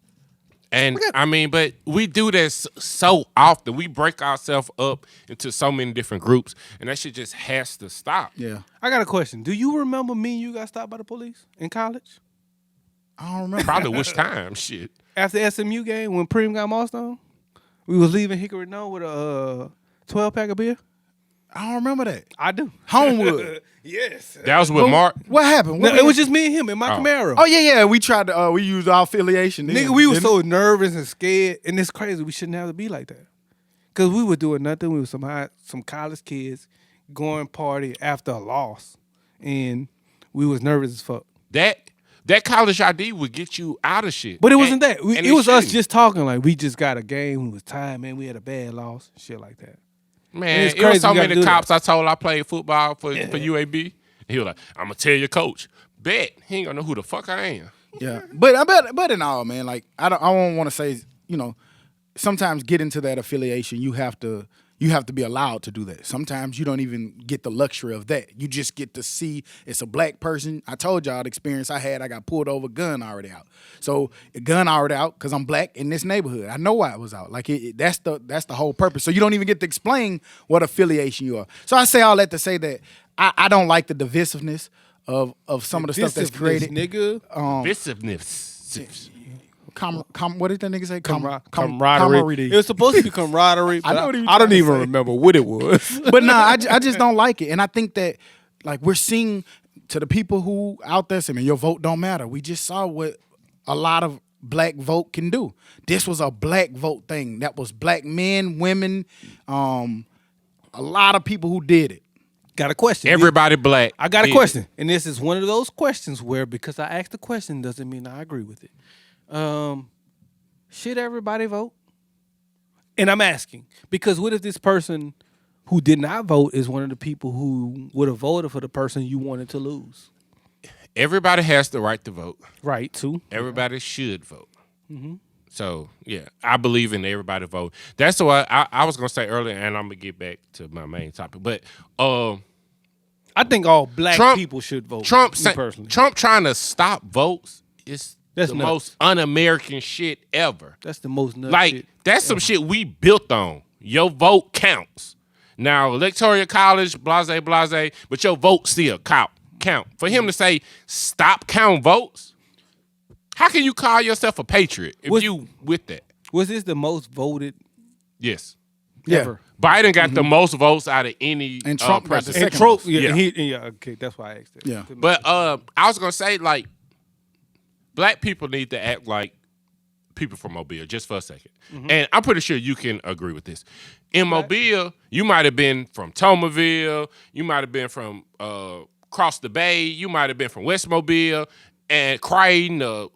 Speaker 3: And I mean, but we do this so often. We break ourselves up into so many different groups, and that shit just has to stop.
Speaker 2: Yeah.
Speaker 1: I got a question. Do you remember me and you got stopped by the police in college?
Speaker 2: I don't remember.
Speaker 3: Probably which time, shit.
Speaker 1: After the SMU game, when Preem got mossed on, we was leaving Hickory Knoll with a 12-pack of beer.
Speaker 2: I don't remember that.
Speaker 1: I do.
Speaker 2: Homewood.
Speaker 1: Yes.
Speaker 3: That was with Mark.
Speaker 2: What happened?
Speaker 1: No, it was just me and him in my Camaro.
Speaker 2: Oh, yeah. We tried to, we used our affiliation.
Speaker 1: Nigga, we were so nervous and scared, and it's crazy. We shouldn't have to be like that. Because we were doing nothing. We were some college kids going party after a loss, and we was nervous as fuck.
Speaker 3: That college ID would get you out of shit.
Speaker 1: But it wasn't that. It was us
Speaker 3: shouldn't.
Speaker 1: just talking like we just got a game. We was tired, man. We had a bad loss, shit like that.
Speaker 3: Man,
Speaker 1: it's
Speaker 3: it was
Speaker 1: crazy
Speaker 3: so
Speaker 1: you gotta
Speaker 3: many
Speaker 1: do
Speaker 3: cops
Speaker 1: that.
Speaker 3: I told I played football for UAB. He was like, I'm going to tell your coach. Bet. He ain't going to know who the fuck I am.
Speaker 2: Yeah. But in all, man, like, I don't want to say, you know, sometimes get into that affiliation. You have to you have to be allowed to do that. Sometimes you don't even get the luxury of that. You just get to see it's a black person. I told y'all the experience I had. I got pulled over, gun already out. So a gun already out because I'm black in this neighborhood. I know why it was out. Like that's the whole purpose. So you don't even get to explain what affiliation you are. So I say all that to say that I don't like the divisiveness of some of the stuff that's created.
Speaker 1: Nigga.
Speaker 3: Divisiveness.
Speaker 2: What did that nigga say?
Speaker 1: Camaraderie. It was supposed to be camaraderie, but I don't even remember what it was.
Speaker 2: But no, I just don't like it. And I think that, like, we're seeing to the people who out there saying, man, your vote don't matter. We just saw what a lot of black vote can do. This was a black vote thing. That was black men, women, a lot of people who did it.
Speaker 1: Got a question.
Speaker 3: Everybody black.
Speaker 1: I got a question. And this is one of those questions where because I asked the question doesn't mean I agree with it. Should everybody vote? And I'm asking because what if this person who did not vote is one of the people who would have voted for the person you wanted to lose?
Speaker 3: Everybody has the right to vote.
Speaker 1: Right, too.
Speaker 3: Everybody should vote. Mm-hmm. So, yeah, I believe in everybody vote. That's what I was going to say earlier, and I'm going to get back to my main topic. But
Speaker 1: I think all black people should vote.
Speaker 3: Trump trying to stop votes is
Speaker 1: That's
Speaker 3: the
Speaker 1: nuts.
Speaker 3: most un-American shit ever.
Speaker 1: That's the most nuts
Speaker 3: like,
Speaker 1: shit
Speaker 3: that's some shit we built on. Your vote counts. Now, electoral college, blase, but your vote still count. For him to say, stop counting votes, how can you call yourself a patriot if you with that?
Speaker 1: Was this the most voted?
Speaker 3: Yes.
Speaker 1: Ever?
Speaker 3: Biden got the most votes out of any
Speaker 2: And Trump got the
Speaker 3: president.
Speaker 2: second most.
Speaker 1: Okay, that's why I asked that.
Speaker 2: Yeah.
Speaker 3: But I was going to say, like, black people need to act like people from Mobile just for a second. Mm-hmm. And I'm pretty sure you can agree with this. In Mobile, you might have been from Tomerville. You might have been from across the bay. You might have been from West Mobile and Creighton,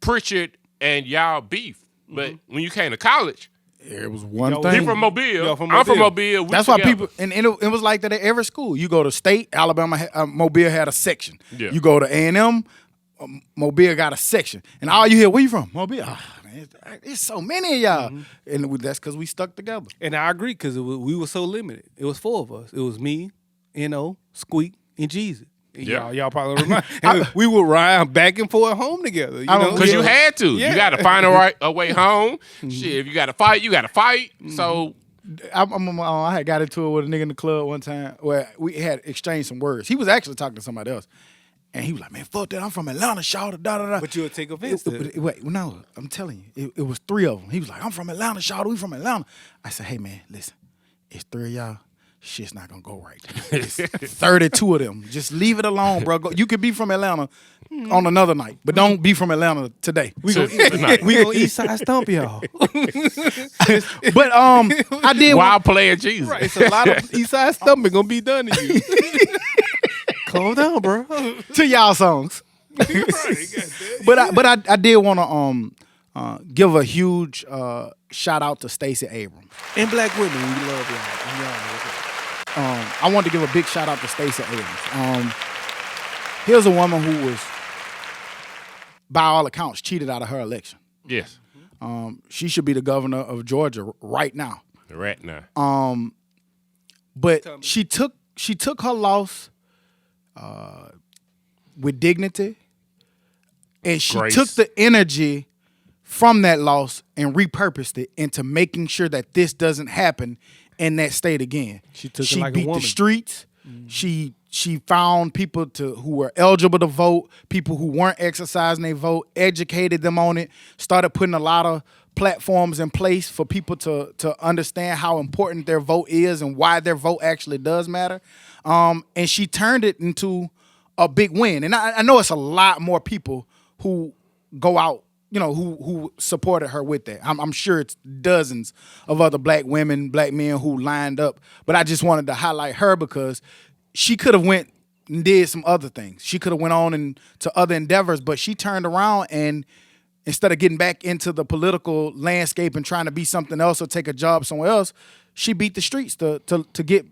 Speaker 3: Pritchard, and y'all beef. But when you came to college,
Speaker 2: it was one thing.
Speaker 3: He from Mobile. I'm from Mobile.
Speaker 2: That's why people, and it was like that at every school. You go to State, Alabama, Mobile had a section. Yeah. You go to A&M, Mobile got a section. And all you hear, where you from? Mobile. Oh, man, it's so many of y'all. Mm-hmm. And that's because we stuck together.
Speaker 1: And I agree because we were so limited. It was 4 of us. It was me, Squeak, and Jesus. Yeah. Y'all probably remember. We would ride back and forth home together.
Speaker 3: Because you had to. Yeah. You got to find a way home. Shit, if you got to fight, you got to fight. So
Speaker 2: I had got into it with a nigga in the club one time where we had exchanged some words. He was actually talking to somebody else. And he was like, man, fuck that. I'm from Atlanta, shawty, da-da-da.
Speaker 1: But you'll take offense to it.
Speaker 2: Wait, no, I'm telling you. It was 3 of them. He was like, I'm from Atlanta, shawty. We from Atlanta. I said, hey, man, listen. It's 3 of y'all. Shit's not going to go right. It's 32 of them. Just leave it alone, bro. You could be from Atlanta on another night, but don't be from Atlanta today.
Speaker 1: We gonna east side stump y'all.
Speaker 2: But I did.
Speaker 3: Wild player Jesus.
Speaker 1: Right, it's a lot of east side stumping going to be done to you. Calm down, bro.
Speaker 2: To y'all songs. But I did want to give a huge shout out to Stacey Abrams
Speaker 1: and black women. We love y'all.
Speaker 2: I want to give a big shout out to Stacey Abrams. Here's a woman who was, by all accounts, cheated out of her election.
Speaker 3: Yes.
Speaker 2: She should be the governor of Georgia right now.
Speaker 3: Right now.
Speaker 2: But she took her loss with dignity, and she took the energy from that loss and repurposed it into making sure that this doesn't happen in that state again.
Speaker 1: She took it like a woman.
Speaker 2: She beat the streets. Mm-hmm. She found people who were eligible to vote, people who weren't exercising their vote, educated them on it, started putting a lot of platforms in place for people to understand how important their vote is and why their vote actually does matter. And she turned it into a big win. And I know it's a lot more people who go out, who supported her with that. I'm sure it's dozens of other black women, black men who lined up. But I just wanted to highlight her because she could have went and did some other things. She could have went on to other endeavors, but she turned around and instead of getting back into the political landscape and trying to be something else or take a job somewhere else, she beat the streets to get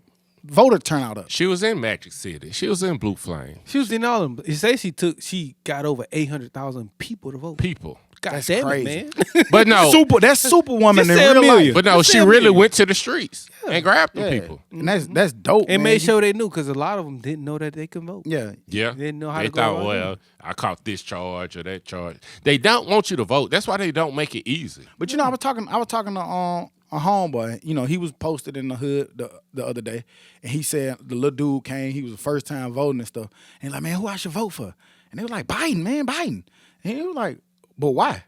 Speaker 2: voter turnout up.
Speaker 3: She was in Magic City. She was in Blue Flame.
Speaker 1: She was in all of them. It says she got over 800,000 people to vote.
Speaker 3: People.
Speaker 1: God
Speaker 2: That's
Speaker 1: damn
Speaker 2: crazy.
Speaker 1: it, man.
Speaker 3: But no,
Speaker 2: That's Superwoman in
Speaker 1: Just say
Speaker 2: real
Speaker 1: $1 million.
Speaker 2: life.
Speaker 3: but no,
Speaker 1: Just
Speaker 3: she
Speaker 1: say $1
Speaker 3: really
Speaker 1: million.
Speaker 3: went to the streets and grabbed them people.
Speaker 2: And that's dope.
Speaker 1: And
Speaker 2: man.
Speaker 1: made sure they knew, because a lot of them didn't know that they could vote.
Speaker 2: Yeah.
Speaker 3: Yeah,
Speaker 1: They didn't know how
Speaker 3: they
Speaker 1: to go
Speaker 3: thought,
Speaker 1: about
Speaker 3: well, I caught this charge or that charge. They don't want you to vote. That's why they don't make it easy.
Speaker 2: But I was talking to a homeboy. He was posted in the hood the other day, and he said the little dude came. He was the first time voting and stuff. And he's like, man, who I should vote for? And they was like, Biden, man, Biden. And he was like, but why?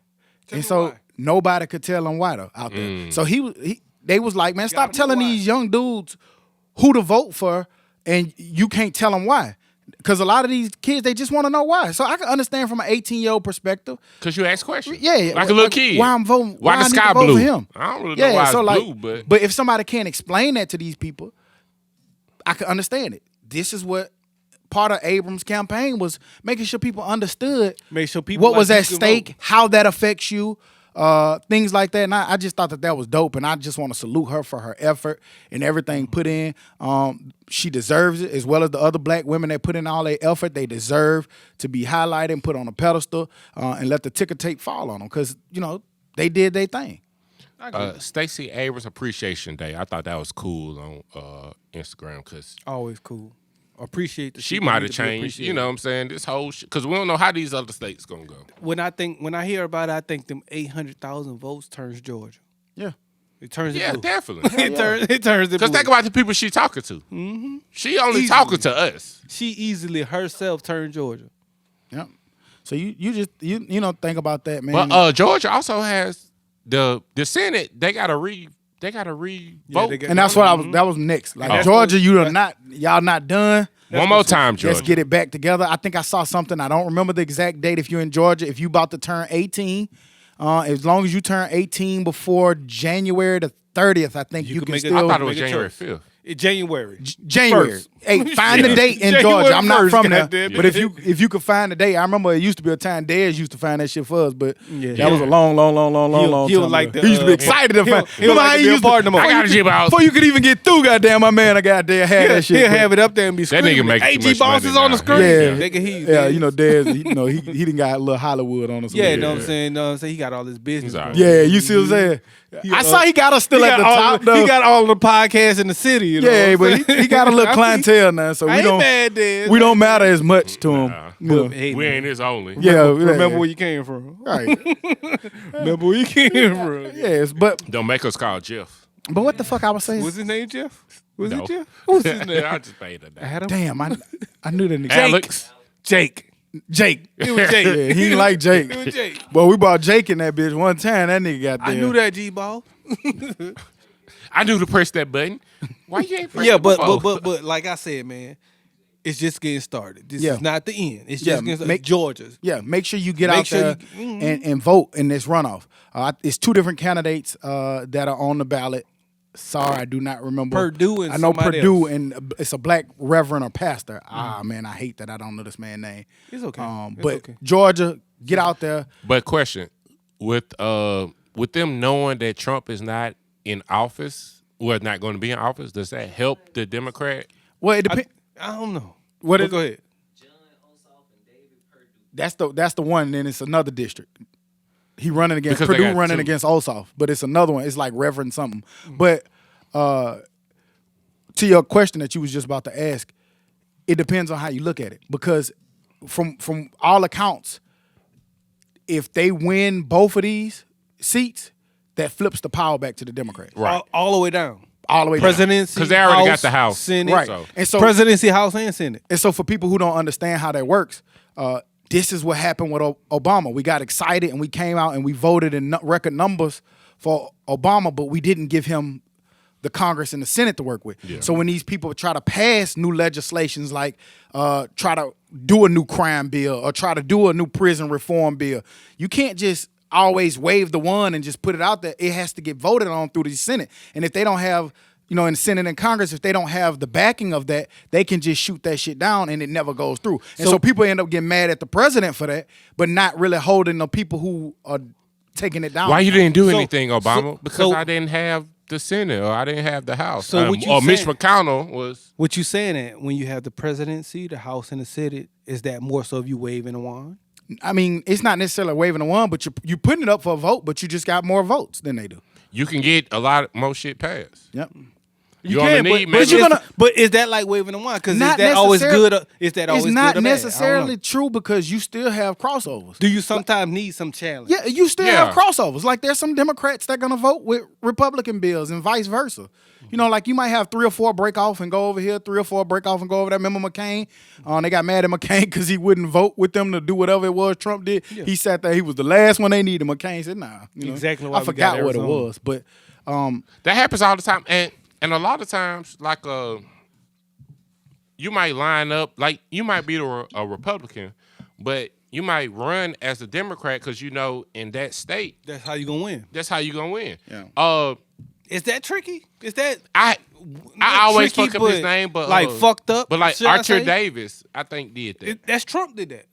Speaker 2: And so
Speaker 1: why.
Speaker 2: nobody could tell him why though out there. So they was like, man, stop telling these young dudes who to vote for, and you can't tell them why. Because a lot of these kids, they just want to know why. So I can understand from an 18-year-old perspective.
Speaker 3: Because you ask questions.
Speaker 2: Yeah.
Speaker 3: Like a little kid.
Speaker 2: Why I'm voting.
Speaker 3: Why the
Speaker 2: I need
Speaker 3: sky
Speaker 2: to vote
Speaker 3: blue?
Speaker 2: for him.
Speaker 3: I don't really know why it's blue, but
Speaker 2: if somebody can't explain that to these people, I can understand it. This is what part of Abrams' campaign was, making sure people understood
Speaker 1: Make sure people
Speaker 2: what
Speaker 1: like
Speaker 2: was
Speaker 1: you
Speaker 2: at
Speaker 1: can
Speaker 2: stake,
Speaker 1: vote.
Speaker 2: how that affects you, things like that. And I just thought that was dope, and I just want to salute her for her effort and everything put in. She deserves it, as well as the other black women that put in all their effort. They deserve to be highlighted and put on a pedestal, and let the ticker tape fall on them, because they did their thing.
Speaker 3: Stacey Abrams Appreciation Day. I thought that was cool on Instagram because
Speaker 1: Always cool. Appreciate the
Speaker 3: she
Speaker 1: people
Speaker 3: might
Speaker 1: need
Speaker 3: have
Speaker 1: to be
Speaker 3: changed. You
Speaker 1: appreciated.
Speaker 3: know what I'm saying? This whole shit. Because we don't know how these other states going to go.
Speaker 1: When I hear about it, I think them 800,000 votes turns Georgia.
Speaker 2: Yeah.
Speaker 1: It turns
Speaker 3: Yeah,
Speaker 1: it blue.
Speaker 3: definitely.
Speaker 1: It turns it
Speaker 3: Because
Speaker 1: blue.
Speaker 3: think about the people she talking to. Mm-hmm. She only
Speaker 1: Easily.
Speaker 3: talking to us.
Speaker 1: She easily herself turned Georgia.
Speaker 2: Yeah. So you just think about that, man.
Speaker 3: But Georgia also has the Senate. They got to revote.
Speaker 1: they got-
Speaker 2: and that's what that was next. Like
Speaker 3: Oh.
Speaker 2: Georgia, y'all not done.
Speaker 3: One more time, Georgia.
Speaker 2: Let's get it back together. I think I saw something. I don't remember the exact date. If you're in Georgia, if you about to turn 18, as long as you turn 18 before January the 30th, I think you can
Speaker 1: make it-
Speaker 2: still.
Speaker 3: I thought it was
Speaker 1: Make a
Speaker 3: January
Speaker 1: choice.
Speaker 3: 5th.
Speaker 1: January.
Speaker 2: January.
Speaker 1: First.
Speaker 2: Hey, find the date in
Speaker 1: January
Speaker 2: Georgia. I'm not
Speaker 1: 1st,
Speaker 2: from there,
Speaker 1: goddamn.
Speaker 2: but if you could find the date, I remember it used to be a time Dez used to find that shit for us, but
Speaker 1: Yeah.
Speaker 2: that was a long
Speaker 1: He'll
Speaker 2: time
Speaker 1: like
Speaker 2: ago.
Speaker 1: the,
Speaker 2: He used to be excited to
Speaker 1: he'll-
Speaker 2: find.
Speaker 1: he'll
Speaker 2: Remember
Speaker 1: like
Speaker 2: how
Speaker 1: to
Speaker 2: he
Speaker 1: be a
Speaker 2: used to?
Speaker 1: part of them.
Speaker 3: I got to jib out.
Speaker 2: Before you could even get through, goddamn, my man, I got there had that shit.
Speaker 1: He'll
Speaker 2: but-
Speaker 1: have it up there and be screaming.
Speaker 3: nigga make too
Speaker 1: AG
Speaker 3: much
Speaker 1: Boss
Speaker 3: money
Speaker 1: is on the
Speaker 3: now.
Speaker 1: screen.
Speaker 2: Yeah.
Speaker 1: They can hear you.
Speaker 2: Yeah,
Speaker 1: man.
Speaker 2: Dez, he didn't got a little Hollywood on us.
Speaker 1: Yeah, you know what I'm saying? He got all this business.
Speaker 3: He's all right.
Speaker 1: going.
Speaker 2: Yeah, you see what I'm saying? I saw he got us still
Speaker 1: He
Speaker 2: at
Speaker 1: got
Speaker 2: the
Speaker 1: all
Speaker 2: top,
Speaker 1: the-
Speaker 2: though.
Speaker 1: He got all the podcasts in the city. You know
Speaker 2: Yeah,
Speaker 1: what I'm
Speaker 2: but
Speaker 1: saying?
Speaker 2: he got a little clientele now, so
Speaker 1: I
Speaker 2: we
Speaker 1: ain't
Speaker 2: don't
Speaker 1: mad, Dez.
Speaker 2: we don't matter as much to him.
Speaker 3: Nah.
Speaker 2: You know.
Speaker 1: Hey,
Speaker 3: We
Speaker 1: man.
Speaker 3: ain't his only.
Speaker 2: Yeah,
Speaker 1: Remember where you came from.
Speaker 2: right?
Speaker 1: Remember where you came from.
Speaker 2: Yes, but
Speaker 3: Don't make us call Jeff.
Speaker 2: what the fuck I was saying?
Speaker 1: What's his name, Jeff? Was
Speaker 3: No.
Speaker 1: it Jeff? What's his name?
Speaker 3: I just made it.
Speaker 1: Adam?
Speaker 2: Damn, I knew that nigga.
Speaker 3: Alex.
Speaker 1: Jake.
Speaker 2: Jake.
Speaker 1: It was Jake.
Speaker 2: Yeah, he ain't like Jake.
Speaker 1: It was Jake.
Speaker 2: But we brought Jake in that bitch one time. That nigga got there.
Speaker 1: I knew that, G-Ball.
Speaker 3: I knew to press that button. Why you ain't press
Speaker 1: Yeah,
Speaker 3: it before?
Speaker 1: but like I said, man, it's just getting started. This
Speaker 2: Yeah.
Speaker 1: is not the end. It's
Speaker 2: Yeah,
Speaker 1: just getting started. Georgia's.
Speaker 2: Yeah, make sure you get
Speaker 1: Make
Speaker 2: out
Speaker 1: sure
Speaker 2: there and vote in this runoff. It's two different candidates that are on the ballot. Sorry, I do not remember.
Speaker 1: Purdue and
Speaker 2: I know
Speaker 1: somebody
Speaker 2: Purdue,
Speaker 1: else.
Speaker 2: and it's a black reverend or pastor. Man, I hate that I don't know this man's name.
Speaker 1: It's okay. It's
Speaker 2: But
Speaker 1: okay.
Speaker 2: Georgia, get out there.
Speaker 3: But question, with them knowing that Trump is not in office, not going to be in office, does that help the Democrat?
Speaker 2: Well, it depends.
Speaker 1: I don't know.
Speaker 2: What
Speaker 1: But
Speaker 2: is-
Speaker 1: go ahead.
Speaker 2: That's the one. And then it's another district. He running against
Speaker 3: Because they
Speaker 2: Purdue,
Speaker 3: got
Speaker 2: running
Speaker 3: two.
Speaker 2: against Ossoff, but it's another one. It's like Reverend something. But to your question that you was just about to ask, it depends on how you look at it. Because from all accounts, if they win both of these seats, that flips the power back to the Democrats.
Speaker 3: Right.
Speaker 1: All the way down.
Speaker 2: All the way down.
Speaker 1: Presidency,
Speaker 3: 'Cause they already got
Speaker 1: House,
Speaker 3: the House.
Speaker 1: Senate,
Speaker 2: Right.
Speaker 3: So-
Speaker 2: And so
Speaker 1: presidency, House, and Senate.
Speaker 2: And so for people who don't understand how that works, this is what happened with Obama. We got excited and we came out and we voted in record numbers for Obama, but we didn't give him the Congress and the Senate to work with.
Speaker 3: Yeah.
Speaker 2: So when these people try to pass new legislations like try to do a new crime bill or try to do a new prison reform bill, you can't just always wave the one and just put it out there. It has to get voted on through the Senate. And if they don't have in the Senate and Congress, if they don't have the backing of that, they can just shoot that shit down and it never goes through. And so people end up getting mad at the president for that, but not really holding the people who are taking it down.
Speaker 3: Why you didn't do
Speaker 1: So-
Speaker 3: anything, Obama?
Speaker 1: so-
Speaker 3: Because
Speaker 1: so-
Speaker 3: I didn't have the Senate or I didn't have the House.
Speaker 1: So what you
Speaker 3: or Mitch
Speaker 1: saying-
Speaker 3: McConnell was.
Speaker 1: What you saying that when you have the presidency, the House, and the Senate, is that more so if you waving a wand?
Speaker 2: I mean, it's not necessarily waving a wand, but you're putting it up for a vote, but you just got more votes than they do.
Speaker 3: You can get a lot more shit passed.
Speaker 2: Yep.
Speaker 3: You can,
Speaker 1: but is that like waving a wand? Because is that always good? Is that always good?
Speaker 2: It's not necessarily true because you still have crossovers.
Speaker 1: Do you sometimes need some challenge?
Speaker 2: Yeah, you still have crossovers. Like there's some Democrats that are gonna vote with Republican bills and vice versa. You know, like you might have 3 or 4 break off and go over here, 3 or 4 break off and go over there. Remember McCain? They got mad at McCain because he wouldn't vote with them to do whatever it was Trump did. Yeah. He sat there. He was the last one they needed. McCain said, "Nah."
Speaker 1: Exactly. Why
Speaker 2: I forgot what it was, but
Speaker 3: that happens all the time, and a lot of times, like you might line up, like you might be a Republican, but you might run as a Democrat because you know in that state
Speaker 1: that's how you gonna win.
Speaker 3: That's how you gonna win.
Speaker 1: Yeah. Is that tricky? Is that
Speaker 3: I always fuck up his name, but
Speaker 1: like fucked up.
Speaker 3: But like Archer Davis, I think did that.
Speaker 1: That's Trump did that.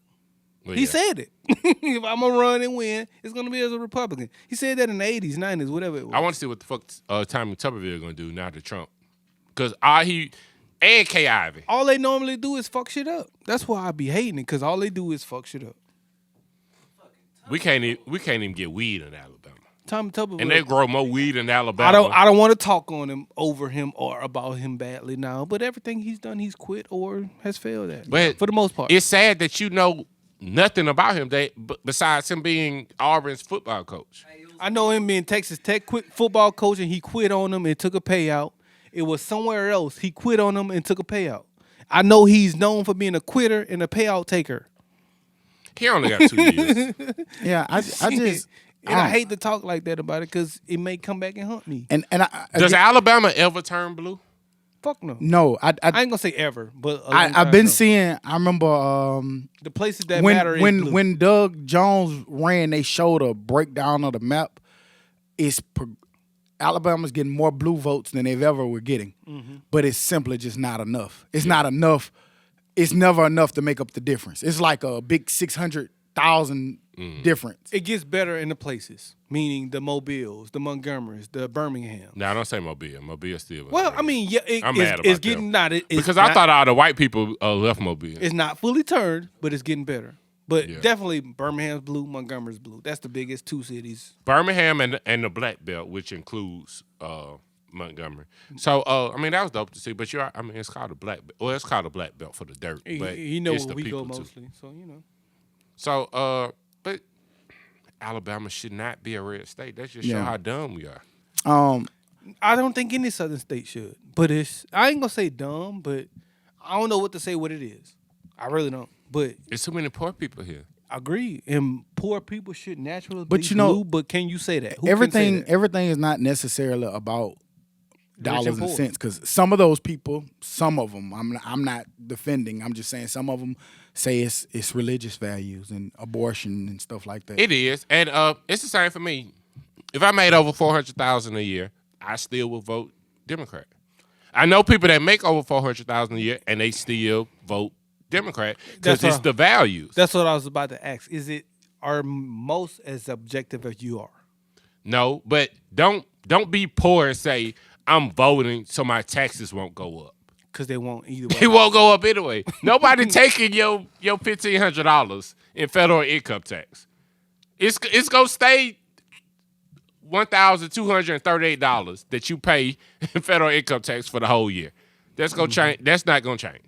Speaker 1: Well, he said it. If I'm gonna run and win, it's gonna be as a Republican. He said that in the 80s, 90s, whatever it was.
Speaker 3: I want to see what the fuck Tommy Tuberville gonna do now to Trump, because and Kay Ivey.
Speaker 1: All they normally do is fuck shit up. That's why I be hating it, because all they do is fuck shit up.
Speaker 3: We can't even get weed in Alabama.
Speaker 1: Tommy Tuberville.
Speaker 3: And they grow more weed in Alabama.
Speaker 1: I don't want to talk on him, over him, or about him badly now. But everything he's done, he's quit or has failed at. But for the most part,
Speaker 3: it's sad that you know nothing about him besides him being Auburn's football coach.
Speaker 1: I know him being Texas Tech football coach, and he quit on them and took a payout. It was somewhere else. He quit on them and took a payout. I know he's known for being a quitter and a payout taker.
Speaker 3: He only got 2 years.
Speaker 2: Yeah, I just.
Speaker 1: I hate to talk like that about it because it may come back and hunt me.
Speaker 3: Does Alabama ever turn blue?
Speaker 1: Fuck no.
Speaker 2: No, I
Speaker 1: ain't gonna say ever, but
Speaker 2: I've been seeing. I remember
Speaker 1: the places that matter.
Speaker 2: When Doug Jones ran, they showed a breakdown of the map. Alabama's getting more blue votes than they've ever were getting, but it's simply just not enough. It's not enough. It's never enough to make up the difference. It's like a big 600,000 difference.
Speaker 1: It gets better in the places, meaning the Mobiles, the Montgomerys, the Birmingham.
Speaker 3: No, I don't say Mobile. Mobile still.
Speaker 1: Well, I mean, yeah,
Speaker 3: I'm mad about
Speaker 1: it's getting
Speaker 3: that.
Speaker 1: Because
Speaker 3: I thought all the white people left Mobile.
Speaker 1: It's not fully turned, but it's getting better. But definitely Birmingham's blue, Montgomery's blue. That's the biggest 2 cities.
Speaker 3: Birmingham and the Black Belt, which includes Montgomery. So I mean that was dope to see. But it's called a Black Belt. Well, it's called a Black Belt for the dirt. But
Speaker 1: you know
Speaker 3: it's
Speaker 1: where
Speaker 3: the
Speaker 1: we go
Speaker 3: people
Speaker 1: mostly.
Speaker 3: Too.
Speaker 1: So you know.
Speaker 3: So but Alabama should not be a red state. That just show how dumb we are.
Speaker 1: I don't think any southern state should. But I ain't gonna say dumb, but I don't know what to say what it is. I really don't. But
Speaker 3: there's too many poor people here.
Speaker 1: I agree. And poor people should naturally
Speaker 2: be
Speaker 1: blue, but can you say that?
Speaker 2: Everything is not necessarily about dollars and cents, because some of those people, some of them, I'm not defending. I'm just saying some of them say it's religious values and abortion and stuff like that.
Speaker 3: It is, and it's the same for me. If I made over $400,000 a year, I still would vote Democrat. I know people that make over $400,000 a year and they still vote Democrat because it's the values.
Speaker 1: That's what I was about to ask. Are most as objective as you are?
Speaker 3: No, but don't be poor and say I'm voting so my taxes won't go up.
Speaker 1: Because they won't either way.
Speaker 3: They won't go up anyway. Nobody taking your $1,500 in federal income tax. It's gonna stay $1,238 that you pay in federal income tax for the whole year. That's gonna change. That's not gonna change.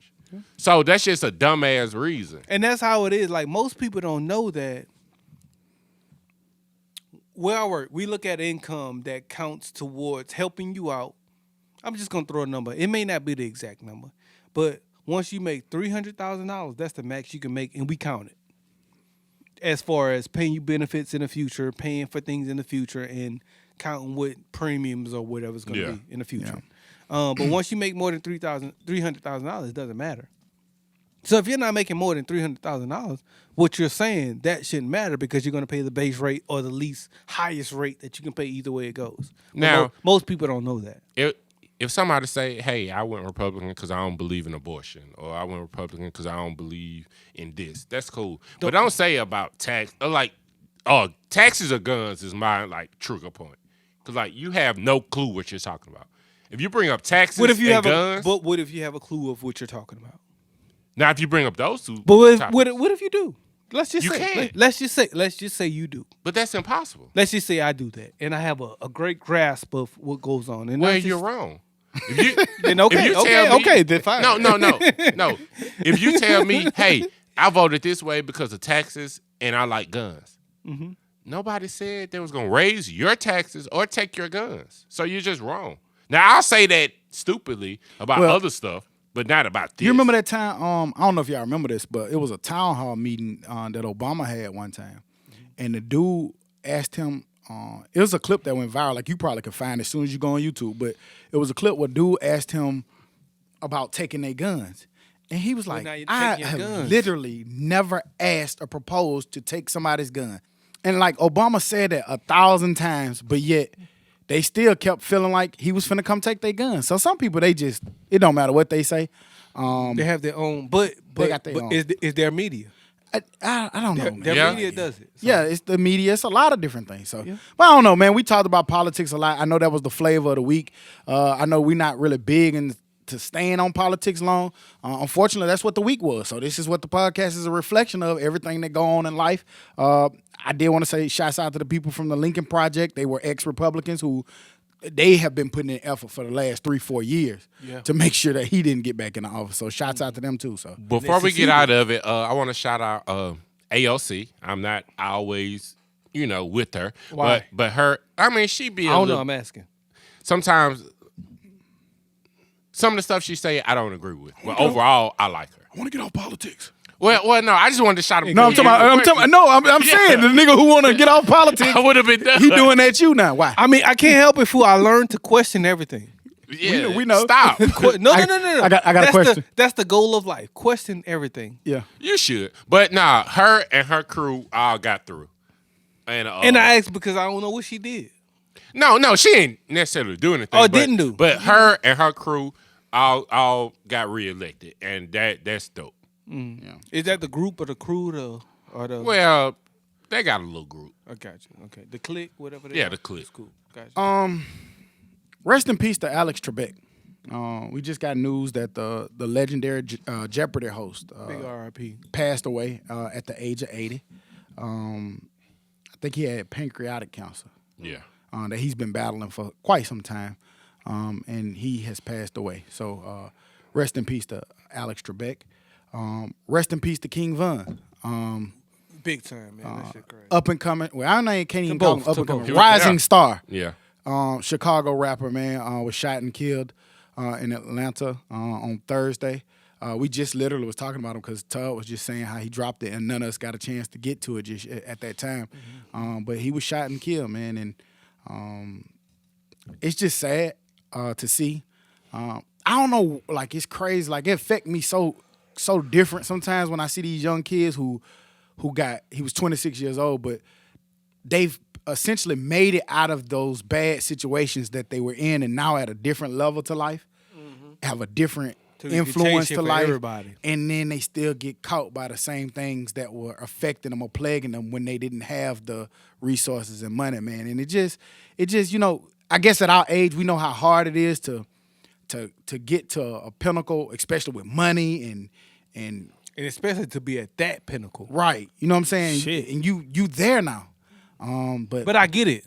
Speaker 3: So that's just a dumbass reason.
Speaker 1: And that's how it is. Like most people don't know that. Where I work, we look at income that counts towards helping you out. I'm just gonna throw a number. It may not be the exact number, but once you make $300,000, that's the max you can make, and we count it. As far as paying you benefits in the future, paying for things in the future, and counting what premiums or whatever's going to be in the future. Yeah. But once you make more than $300,000, it doesn't matter. So if you're not making more than $300,000, what you're saying, that shouldn't matter because you're going to pay the base rate or the least highest rate that you can pay either way it goes. But
Speaker 3: now,
Speaker 1: most people don't know that.
Speaker 3: If somebody say, hey, I went Republican because I don't believe in abortion, or I went Republican because I don't believe in this, that's cool. But don't say about tax, taxes or guns is my trigger point. Because you have no clue what you're talking about. If you bring up taxes guns.
Speaker 1: But what if you have a clue of what you're talking about?
Speaker 3: Now, if you bring up those two.
Speaker 1: But what if you do? Let's just
Speaker 3: You
Speaker 1: say,
Speaker 3: can.
Speaker 1: let's just say you do.
Speaker 3: But that's impossible.
Speaker 1: Let's just say I do that, and I have a great grasp of what goes on. And
Speaker 3: Well,
Speaker 1: that's
Speaker 3: you're
Speaker 1: just,
Speaker 3: wrong. If you,
Speaker 1: then okay,
Speaker 3: if you tell me,
Speaker 1: okay, then fine.
Speaker 3: No. If you tell me, hey, I voted this way because of taxes and I like guns.
Speaker 1: Mm-hmm.
Speaker 3: Nobody said they was gonna raise your taxes or take your guns. So you're just wrong. Now I'll say that stupidly about other stuff, but not about this.
Speaker 2: You remember that time? I don't know if y'all remember this, but it was a town hall meeting that Obama had one time, and the dude asked him. It was a clip that went viral. Like you probably could find it as soon as you go on YouTube. But it was a clip where dude asked him about taking their guns, and he was like, "I have literally never asked or proposed to take somebody's gun." And like Obama said that 1,000 times, but yet they still kept feeling like he was finna come take their gun. So some people, it don't matter what they say.
Speaker 1: They have their own, but
Speaker 2: got their own.
Speaker 1: Is their media?
Speaker 2: I don't know.
Speaker 1: Their media does it. So.
Speaker 2: Yeah, it's the media. It's a lot of different things. So, but I don't know, man. We talked about politics a lot. I know that was the flavor of the week. I know we're not really big into staying on politics long. Unfortunately, that's what the week was. So this is what the podcast is a reflection of, everything that go on in life. I did want to say shouts out to the people from the Lincoln Project. They were ex-Republicans who they have been putting in effort for the last 3-4 years to make sure that he didn't get back in the office. So shouts out to them too. So
Speaker 3: before we get out of it, I want to shout out AOC. I'm not always, with her.
Speaker 1: Why?
Speaker 3: But her, I mean, she be
Speaker 1: I don't know, I'm asking.
Speaker 3: Sometimes some of the stuff she say I don't agree with. But overall, I like her.
Speaker 2: I want to get off politics.
Speaker 3: Well, no, I just wanted to shout him.
Speaker 2: No, I'm saying the nigga who want to get off politics.
Speaker 3: I would have been done.
Speaker 2: He doing that you now. Why?
Speaker 1: I mean, I can't help it, fool. I learned to question everything.
Speaker 3: Yeah,
Speaker 2: we know.
Speaker 3: Stop.
Speaker 1: No.
Speaker 2: I got a question.
Speaker 1: That's the goal of life. Question everything.
Speaker 2: Yeah.
Speaker 3: You should. But nah, her and her crew all got through. And
Speaker 1: I asked because I don't know what she did.
Speaker 3: No, she ain't necessarily doing anything.
Speaker 1: Didn't do.
Speaker 3: But her and her crew all got reelected, and that's dope.
Speaker 1: Mm. Yeah. Is that the group or the crew or the?
Speaker 3: Well, they got a little group.
Speaker 1: I got you. Okay, the clique, whatever.
Speaker 3: The clique.
Speaker 1: That's cool. Got you.
Speaker 2: Rest in peace to Alex Tribec. We just got news that the legendary Jeopardy host,
Speaker 1: big R.I.P.
Speaker 2: passed away at the age of 80. I think he had pancreatic cancer.
Speaker 3: Yeah.
Speaker 2: That he's been battling for quite some time, and he has passed away. So rest in peace to Alex Tribec. Rest in peace to King Von.
Speaker 1: Big time, man. That shit crazy.
Speaker 2: Up and coming. Well, I can't even call him up and coming.
Speaker 3: both.
Speaker 2: Rising star.
Speaker 3: Yeah.
Speaker 2: Chicago rapper, man, was shot and killed in Atlanta on Thursday. We just literally was talking about him because Tug was just saying how he dropped it, and none of us got a chance to get to it just at that time. Mm-hmm. But he was shot and killed, man, and it's just sad to see. I don't know, like it's crazy. Like it affect me so different sometimes when I see these young kids he was 26 years old, but they've essentially made it out of those bad situations that they were in, and now at a different level to life, have a different influence to life, everybody. And then they still get caught by the same things that were affecting them or plaguing them when they didn't have the resources and money, man. And it just I guess at our age we know how hard it is to get to a pinnacle, especially with money and
Speaker 1: especially to be at that pinnacle.
Speaker 2: Right. You know what I'm saying?
Speaker 1: Shit.
Speaker 2: And you there now. But
Speaker 1: I get it.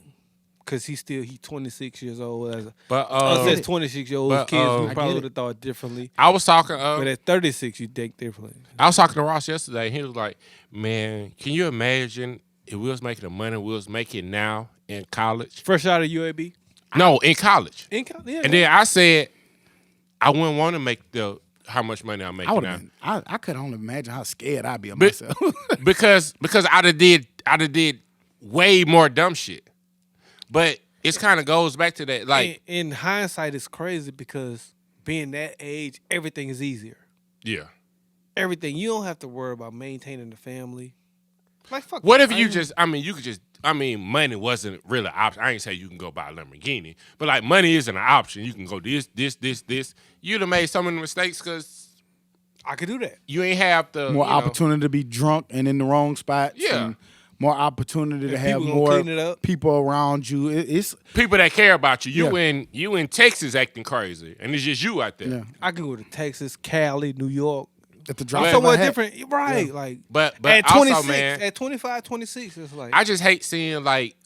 Speaker 1: Cause he's 26 years old.
Speaker 3: But
Speaker 1: us as 26-year-old kids who probably would have thought differently.
Speaker 3: I was talking.
Speaker 1: But at 36, you think differently.
Speaker 3: I was talking to Ross yesterday, and he was like, "Man, can you imagine if we was making the money we was making now in college?
Speaker 1: Fresh out of UAB?
Speaker 3: No, in college.
Speaker 1: In college, yeah.
Speaker 3: And then I said, I wouldn't want to make how much money I'm making now.
Speaker 2: I could only imagine how scared I'd be of myself.
Speaker 3: because I'd have did way more dumb shit. But it kind of goes back to that. Like
Speaker 1: in hindsight, it's crazy because being that age, everything is easier.
Speaker 3: Yeah.
Speaker 1: Everything. You don't have to worry about maintaining the family. Like fuck.
Speaker 3: What if you could just money wasn't really an option. I ain't say you can go buy a Lamborghini, but like money isn't an option. You can go this. You'd have made some of the mistakes because
Speaker 1: I could do that.
Speaker 3: You ain't have the
Speaker 2: more opportunity to be drunk and in the wrong spots.
Speaker 3: Yeah.
Speaker 2: And more opportunity to have more people around you. It's
Speaker 3: people that care about you. You in Texas acting crazy, and it's just you out there.
Speaker 2: Yeah.
Speaker 1: I can go to Texas, Cali, New York,
Speaker 2: at the drop
Speaker 1: somewhat
Speaker 2: of a hat.
Speaker 1: different, right? Like,
Speaker 3: but
Speaker 1: at
Speaker 3: also,
Speaker 1: 26,
Speaker 3: man,
Speaker 1: at 25, 26, it's like
Speaker 3: I just hate seeing like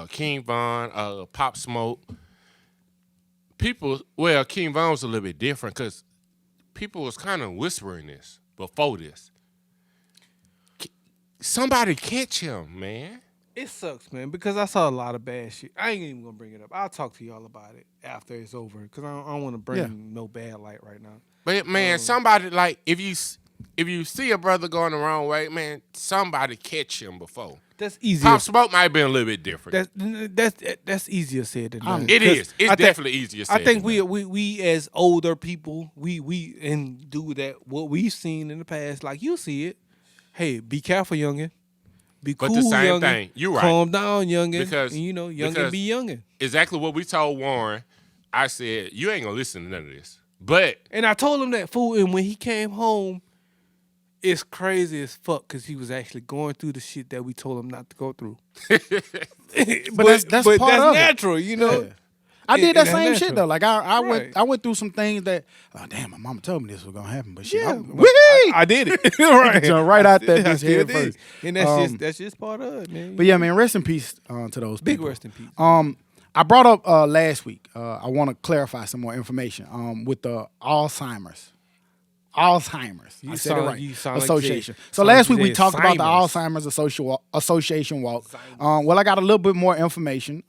Speaker 3: King Von, Pop Smoke. People, well, King Von was a little bit different because people was kind of whispering this before this. Somebody catch him, man.
Speaker 1: it sucks, man, because I saw a lot of bad shit. I ain't even gonna bring it up. I'll talk to y'all about it after it's over because I don't want to bring no bad light right now.
Speaker 3: But man, somebody like if you see a brother going the wrong way, man, somebody catch him before.
Speaker 1: That's easier.
Speaker 3: Pop Smoke might have been a little bit different.
Speaker 1: That's easier said than done.
Speaker 3: It is. It's definitely easier said.
Speaker 1: I think
Speaker 3: than done.
Speaker 1: we as older people, we and do that what we've seen in the past. Like you see it. Hey, be careful, youngin. Be cool,
Speaker 3: But the same
Speaker 1: youngin.
Speaker 3: thing. You right.
Speaker 1: Calm down, youngin.
Speaker 3: Because
Speaker 1: and, youngin be youngin.
Speaker 3: Exactly what we told Warren. I said, you ain't gonna listen to none of this. But
Speaker 1: And I told him that fool. And when he came home, it's crazy as fuck because he was actually going through the shit that we told him not to go through.
Speaker 2: But that's part of
Speaker 1: natural,
Speaker 2: it.
Speaker 1: you know.
Speaker 2: Yeah. I did that
Speaker 1: That's
Speaker 2: same
Speaker 1: natural.
Speaker 2: shit though. Like I
Speaker 1: Right.
Speaker 2: went through some things that damn, my mama told me this was gonna happen, but shit,
Speaker 1: Yeah,
Speaker 2: I
Speaker 1: I did it. Right.
Speaker 2: Jump right out that
Speaker 1: I
Speaker 2: bitch
Speaker 1: still
Speaker 2: head
Speaker 1: did.
Speaker 2: first.
Speaker 1: And that's just part of it, man.
Speaker 2: But yeah, man, rest in peace to those
Speaker 1: Big
Speaker 2: people.
Speaker 1: rest in peace.
Speaker 2: I brought up last week. I want to clarify some more information with the Alzheimer's. I said it right.
Speaker 1: You sound
Speaker 2: Association.
Speaker 1: Like
Speaker 2: so last week we talked about the Alzheimer's Association walk. Well, I got a little bit more information.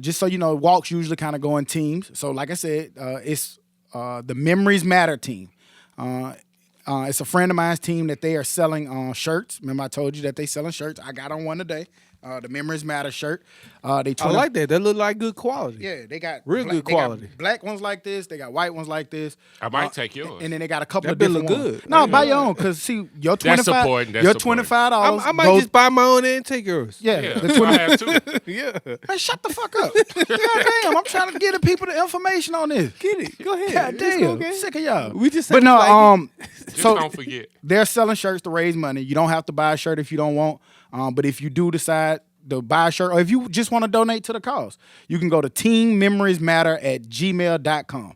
Speaker 2: Just so you know, walks usually kind of go in teams. So like I said, it's the Memories Matter team. It's a friend of mine's team that they are selling shirts. Remember I told you that they selling shirts. I got on one today. The Memories Matter shirt. I
Speaker 1: like that. That look like good quality.
Speaker 2: Yeah, they got
Speaker 1: real good quality.
Speaker 2: They got black ones like this. They got white ones like this.
Speaker 3: I might take yours.
Speaker 2: And then they got a couple
Speaker 1: That
Speaker 2: of different
Speaker 1: look
Speaker 2: ones.
Speaker 1: good.
Speaker 2: No, buy your own because see your
Speaker 3: That's
Speaker 2: $25.
Speaker 3: important. That's
Speaker 2: Your
Speaker 3: important.
Speaker 2: $25.
Speaker 1: I might just buy my own and take yours.
Speaker 3: Yeah,
Speaker 2: the
Speaker 3: that's what I have too.
Speaker 1: Yeah.
Speaker 2: Man, shut the fuck up. God damn, I'm trying to give the people the information on this.
Speaker 1: Get it. Go ahead.
Speaker 2: God
Speaker 1: It's
Speaker 2: damn,
Speaker 1: okay.
Speaker 2: sick of y'all.
Speaker 1: We just
Speaker 2: but
Speaker 1: said
Speaker 2: no,
Speaker 1: we like
Speaker 3: Just
Speaker 2: so
Speaker 3: don't forget.
Speaker 2: they're selling shirts to raise money. You don't have to buy a shirt if you don't want. But if you do decide to buy a shirt, or if you just want to donate to the cause, you can go to teammemoriesmatter@gmail.com.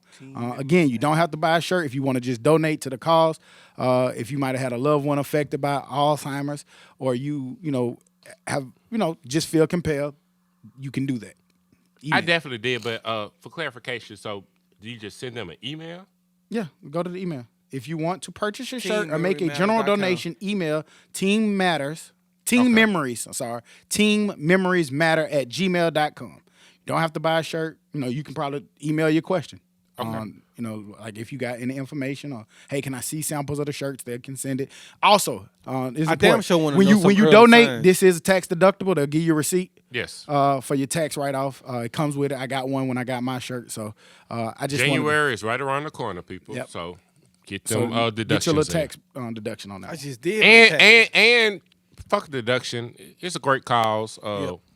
Speaker 2: Again, you don't have to buy a shirt if you want to just donate to the cause. If you might have had a loved one affected by Alzheimer's, or you have just feel compelled, you can do that.
Speaker 3: I definitely did, but for clarification, so do you just send them an email?
Speaker 2: Yeah, go to the email. If you want to purchase your
Speaker 1: Team
Speaker 2: shirt or make a
Speaker 1: Memories
Speaker 2: general
Speaker 1: Matter.com.
Speaker 2: donation, email teammemoriesmatter@gmail.com. You don't have to buy a shirt. You can probably email your question.
Speaker 3: Okay.
Speaker 2: Like if you got any information or, hey, can I see samples of the shirts? They can send it. Also, it's
Speaker 1: I damn
Speaker 2: important.
Speaker 1: sure wanna
Speaker 2: when
Speaker 1: know
Speaker 2: you
Speaker 1: some
Speaker 2: when you
Speaker 1: early
Speaker 2: donate,
Speaker 1: signs.
Speaker 2: this is tax deductible. They'll give you a receipt.
Speaker 3: Yes.
Speaker 2: For your tax write-off. It comes with it. I got one when I got my shirt. So I just
Speaker 3: January is right around the corner, people.
Speaker 2: Yep.
Speaker 3: So get
Speaker 2: So
Speaker 3: them
Speaker 2: get
Speaker 3: deductions.
Speaker 2: your little
Speaker 3: in.
Speaker 2: tax deduction on that.
Speaker 1: I just did.
Speaker 3: And fuck deduction. It's a great cause.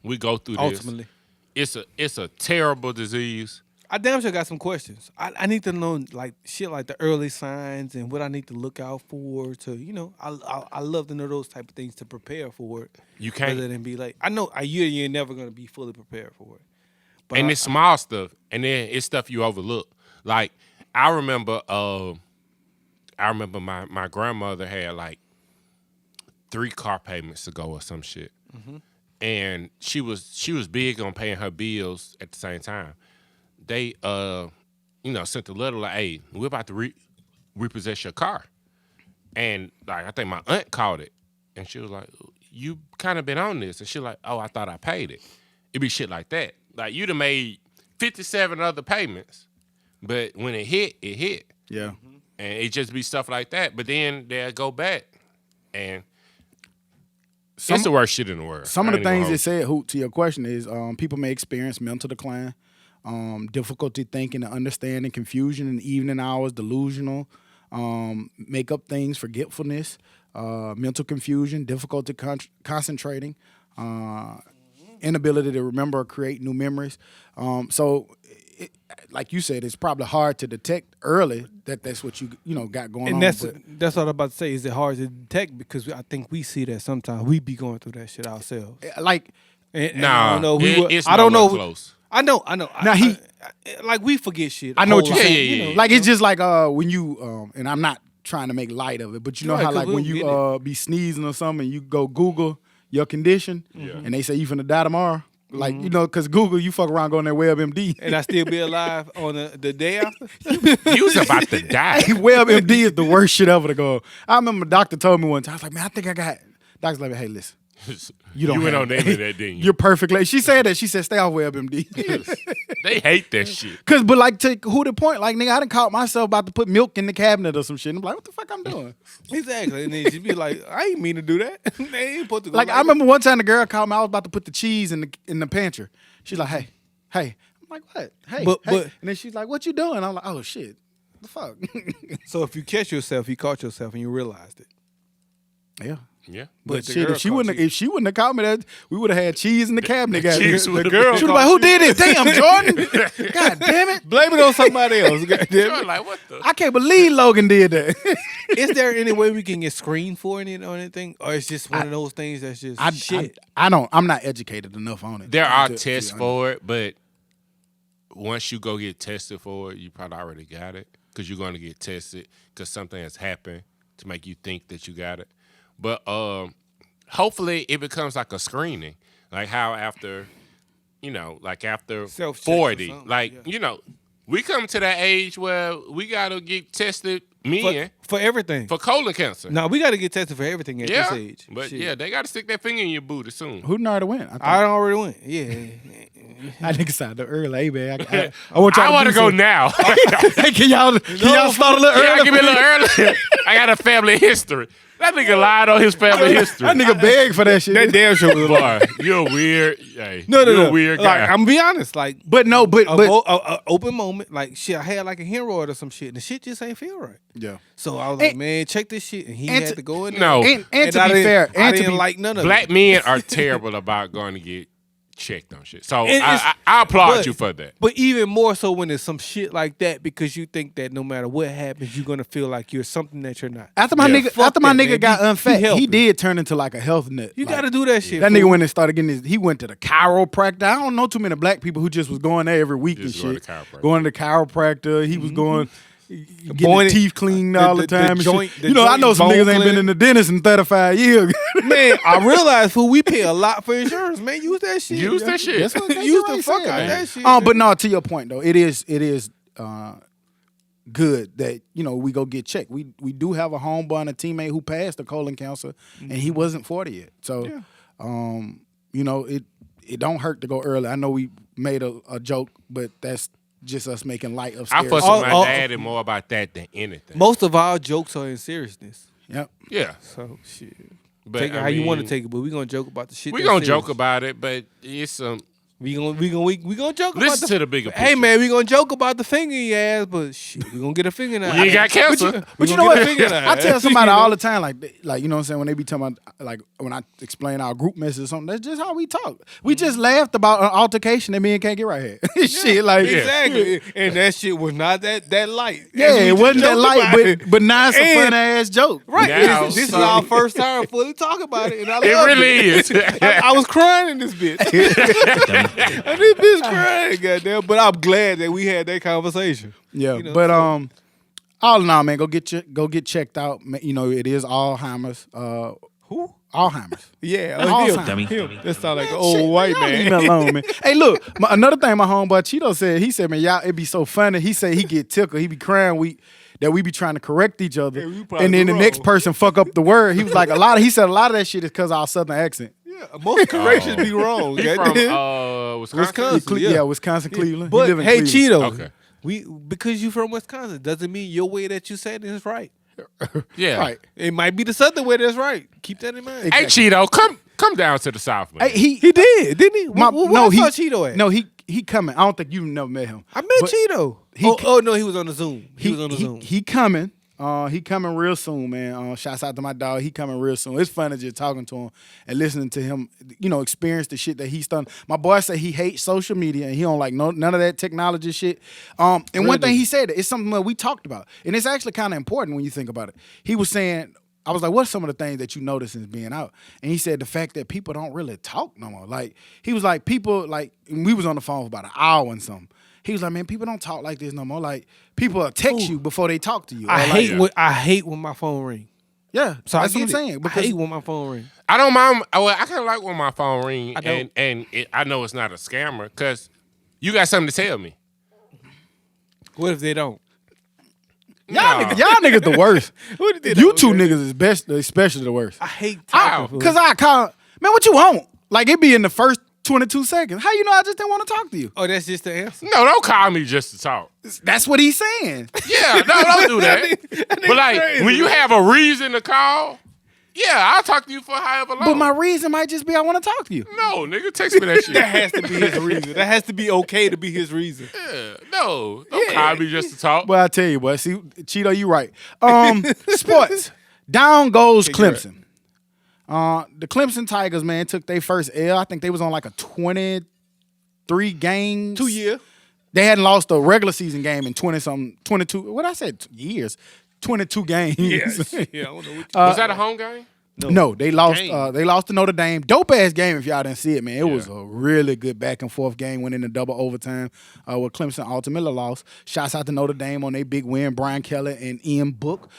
Speaker 3: We go through
Speaker 1: Ultimately.
Speaker 3: this. It's a terrible disease.
Speaker 1: I damn sure got some questions. I need to know like shit like the early signs and what I need to look out for to I love to know those type of things to prepare for it.
Speaker 3: You can't.
Speaker 1: Rather than be like I know you're never gonna be fully prepared for it. But
Speaker 3: And it's small stuff, and then it's stuff you overlook. Like I remember my grandmother had like 3 car payments to go or some shit, and she was big on paying her bills at the same time. They sent a letter like, "Hey, we're about to repossess your car," and like I think my aunt called it, and she was like, "You kind of been on this," and she like, "Oh, I thought I paid it." It'd be shit like that. Like you'd have made 57 other payments, but when it hit, it hit.
Speaker 2: Yeah.
Speaker 3: And it just be stuff like that. But then they'll go back, and it's the worst shit in the world.
Speaker 2: Some of
Speaker 3: I
Speaker 2: the
Speaker 3: ain't gonna
Speaker 2: things
Speaker 3: hold
Speaker 2: it said, Hoot, to your question is people may experience mental decline, difficulty thinking and understanding, confusion in the evening hours, delusional, make up things, forgetfulness, mental confusion, difficulty concentrating, inability to remember or create new memories. Like you said, it's probably hard to detect early that that's what you got going on.
Speaker 1: and that's what I'm about to say. Is it hard to detect because I think we see that sometimes we be going through that shit ourselves.
Speaker 2: Like
Speaker 1: And
Speaker 3: Nah,
Speaker 1: I don't know.
Speaker 3: it's
Speaker 1: I don't know.
Speaker 3: nowhere close.
Speaker 1: I know.
Speaker 2: Now
Speaker 1: like we forget shit.
Speaker 2: I know what you're saying.
Speaker 3: Yeah.
Speaker 2: You know, like it's just like when you and I'm not trying to make light of it, but you know how like when you be sneezing or something and you go Google your condition and they say you finna die tomorrow. Like, you know, because Google, you fuck around going there WebMD.
Speaker 1: And I still be alive on the day after?
Speaker 3: You was about to die.
Speaker 2: Hey, WebMD is the worst shit ever to go. I remember the doctor told me one time, I was like, man, I think I got, doctor's like, hey, listen. You
Speaker 3: went on there with that, didn't you?
Speaker 2: You're perfect. Like, she said that. She said, stay off WebMD.
Speaker 3: They hate that shit.
Speaker 2: But like, to who the point? Like, nigga, I done caught myself about to put milk in the cabinet or some shit. I'm like, what the fuck I'm doing?
Speaker 1: Exactly. And then she'd be like, I ain't mean to do that. They ain't supposed to go
Speaker 2: Like, I remember one time the girl called me. I was about to put the cheese in the pantry. She's like, hey. I'm like, what? Hey.
Speaker 1: But
Speaker 2: and then she's like, what you doing? I'm like, oh, shit. The fuck?
Speaker 1: So if you catch yourself, you caught yourself and you realized it.
Speaker 2: Yeah.
Speaker 3: Yeah.
Speaker 2: But shit, if she wouldn't have called me that, we would have had cheese in the cabinet.
Speaker 1: The girl
Speaker 2: she was like, who did it? Damn, Jordan. God damn it.
Speaker 1: Blame it on somebody else.
Speaker 3: You're like, what the?
Speaker 2: I can't believe Logan did that.
Speaker 1: Is there any way we can get screened for it or anything? Or it's just one of those things that's just shit?
Speaker 2: I'm not educated enough on it.
Speaker 3: There are tests for it, but once you go get tested for it, you probably already got it because you're going to get tested because something has happened to make you think that you got it. But hopefully it becomes like a screening, like how after, like after 40, like, we come to that age where we got to get tested,
Speaker 1: for everything.
Speaker 3: For colon cancer.
Speaker 1: No, we got to get tested for everything at this age.
Speaker 3: But they got to stick that finger in your booty soon.
Speaker 2: Who already went?
Speaker 1: I already went. Yeah.
Speaker 2: I think it's out the early, man.
Speaker 3: I want to go now.
Speaker 2: Hey, can y'all start a little early?
Speaker 3: Give me a little early. I got a family history. That nigga lied on his family history.
Speaker 2: That nigga begged for that shit.
Speaker 1: That damn shit was a lie.
Speaker 3: You're a weird. Hey,
Speaker 1: no.
Speaker 3: You're a weird guy.
Speaker 1: Like, I'm gonna be honest. Like,
Speaker 2: but
Speaker 1: a open moment. Like, shit, I had like a hemorrhoid or some shit, and the shit just ain't feel right.
Speaker 2: Yeah.
Speaker 1: So I was like, man, check this shit, and he had to go in there.
Speaker 3: No.
Speaker 2: And to be fair,
Speaker 1: I didn't like none of it.
Speaker 3: Black men are terrible about going to get checked on shit. So I applaud you for that.
Speaker 1: But even more so when there's some shit like that, because you think that no matter what happens, you're gonna feel like you're something that you're not.
Speaker 2: After my nigga got unfat, he did turn into like a health nut.
Speaker 1: You got to do that shit.
Speaker 2: That nigga went and started getting he went to the chiropractor. I don't know too many black people who just was going there every week and shit. Going to the chiropractor. He was going. Getting his teeth cleaned all the time. I know some niggas ain't been in the dentist in 35 years.
Speaker 1: Man, I realized, we pay a lot for insurance, man. Use that shit.
Speaker 3: Use that shit.
Speaker 1: Use the fuck out of that shit.
Speaker 2: But no, to your point though, it is good that we go get checked. We do have a homeboy and a teammate who passed the colon cancer, and he wasn't 40 yet. So, it don't hurt to go early. I know we made a joke, but that's just us making light of scary.
Speaker 3: I fuss with my dad and more about that than anything.
Speaker 1: Most of our jokes are in seriousness.
Speaker 2: Yep.
Speaker 3: Yeah.
Speaker 1: So shit.
Speaker 3: But
Speaker 1: take it how you want to take it, but we gonna joke about the shit.
Speaker 3: We gonna joke about it, but it's
Speaker 1: we gonna joke about
Speaker 3: listen to the bigger picture.
Speaker 1: Hey man, we gonna joke about the finger in your ass, but shit, we gonna get a finger now.
Speaker 3: You ain't got cancer.
Speaker 2: But you know what? I tell somebody all the time, like you know what I'm saying, when they be talking about, like when I explain our group message or something, that's just how we talk. We just laughed about an altercation that men can't get right here. Shit, like
Speaker 1: exactly. And that shit was not that light.
Speaker 2: Yeah, it wasn't that light, but now it's a fun ass joke.
Speaker 1: Right.
Speaker 3: Now,
Speaker 1: this is our first time fully talking about it, and I love
Speaker 3: it really is.
Speaker 1: I was crying in this bitch. This bitch crying, goddamn. But I'm glad that we had that conversation.
Speaker 2: Yeah, but all in all, man, go get checked out. It is Alzheimer's.
Speaker 1: Who?
Speaker 2: Alzheimer's.
Speaker 1: Yeah,
Speaker 2: Alzheimer's.
Speaker 1: That sound like an old white man.
Speaker 2: Leave me alone, man. Hey, look, another thing my homeboy Cheeto said. He said, man, y'all, it be so funny. He said he get tickled. He be crying. That we be trying to correct each other, and then the next person fuck up the word. He was like, he said a lot of that shit is because of our southern accent.
Speaker 1: Yeah, most corrections be wrong.
Speaker 3: He's from
Speaker 1: Wisconsin.
Speaker 2: Yeah, Wisconsin, Cleveland.
Speaker 1: But hey,
Speaker 2: Cleveland.
Speaker 1: Cheeto, because you from Wisconsin doesn't mean your way that you said is right.
Speaker 3: Yeah,
Speaker 2: right.
Speaker 1: It might be the southern way that's right. Keep that in mind.
Speaker 3: Exactly. Hey, Cheeto, come down to the South, man.
Speaker 2: Hey, he
Speaker 1: did, didn't he? Where Cheeto at?
Speaker 2: No, he coming. I don't think you've never met him.
Speaker 1: I met Cheeto. No, he was on the Zoom. He was on the Zoom.
Speaker 2: He coming. He coming real soon, man. Shouts out to my dog. He coming real soon. It's funny just talking to him and listening to him, experience the shit that he's done. My boy said he hates social media and he don't like none of that technology shit. And really? One thing he said, it's something that we talked about. And it's actually kind of important when you think about it. He was saying, I was like, what's some of the things that you notice since being out? And he said the fact that people don't really talk no more. Like, he was like, people, like, we was on the phone for about an hour and something. He was like, man, people don't talk like this no more. Like, people will text you before they talk to you.
Speaker 1: I hate when my phone ring.
Speaker 2: Yeah,
Speaker 1: so
Speaker 2: that's what I'm saying.
Speaker 1: Because I hate when my phone ring.
Speaker 3: I don't mind. Well, I kind of like when my phone ring, I know it's not a scammer because you got something to tell me.
Speaker 1: What if they don't?
Speaker 2: Y'all niggas the worst. You two niggas is best, especially the worst.
Speaker 1: I hate talking.
Speaker 2: Because I call, man, what you want? Like, it be in the first 22 seconds. How you know I just didn't want to talk to you?
Speaker 1: Oh, that's just the answer?
Speaker 3: No, don't call me just to talk.
Speaker 2: That's what he's saying.
Speaker 3: Yeah, no, don't do that. But like, crazy, when you have a reason to call, yeah, I'll talk to you for however long.
Speaker 2: But my reason might just be I want to talk to you.
Speaker 3: No, nigga, text me that shit.
Speaker 1: That has to be his reason. That has to be okay to be his reason.
Speaker 3: Yeah, no, don't call me just to talk.
Speaker 2: Well, I tell you what, see, Cheeto, you right. Sports. Down goes Clemson. The Clemson Tigers, man, took their first L. I think they was on like a 23 games.
Speaker 1: 2 year.
Speaker 2: They hadn't lost a regular season game in 22. What I said, years. 22 games.
Speaker 1: Yes. Yeah, I don't know
Speaker 3: was that a home game?
Speaker 2: No, they lost. They lost to Notre Dame. Dope ass game if y'all didn't see it, man. It was a really good back and forth game. Went into double overtime. Where Clemson ultimately lost. Shouts out to Notre Dame on their big win. Brian Kelly and Ian Book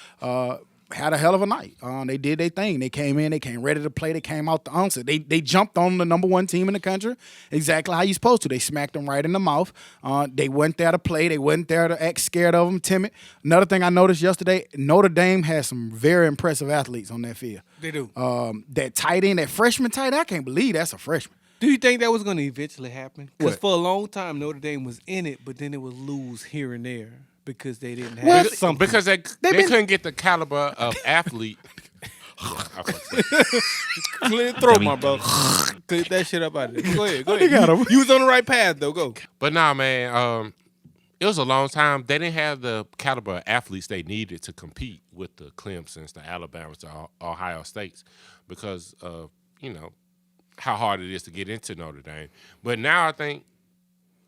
Speaker 2: had a hell of a night. They did their thing. They came in. They came ready to play. They came out the answer. They jumped on the number one team in the country exactly how you supposed to. They smacked them right in the mouth. They weren't there to play. They weren't there to act scared of them, timid. Another thing I noticed yesterday, Notre Dame has some very impressive athletes on that field.
Speaker 1: They do.
Speaker 2: That tight end, that freshman tight end, I can't believe that's a freshman.
Speaker 1: Do you think that was going to eventually happen? Because for a long time, Notre Dame was in it, but then it would lose here and there. Because they didn't have something.
Speaker 3: Because they couldn't get the caliber of athlete.
Speaker 1: Clear throat, my brother. Clear that shit up out of there. Go ahead. You was on the right path, though. Go.
Speaker 3: But nah, man, it was a long time. They didn't have the caliber of athletes they needed to compete with the Clemsons, the Alabamas, the Ohio States because of, how hard it is to get into Notre Dame. But now I think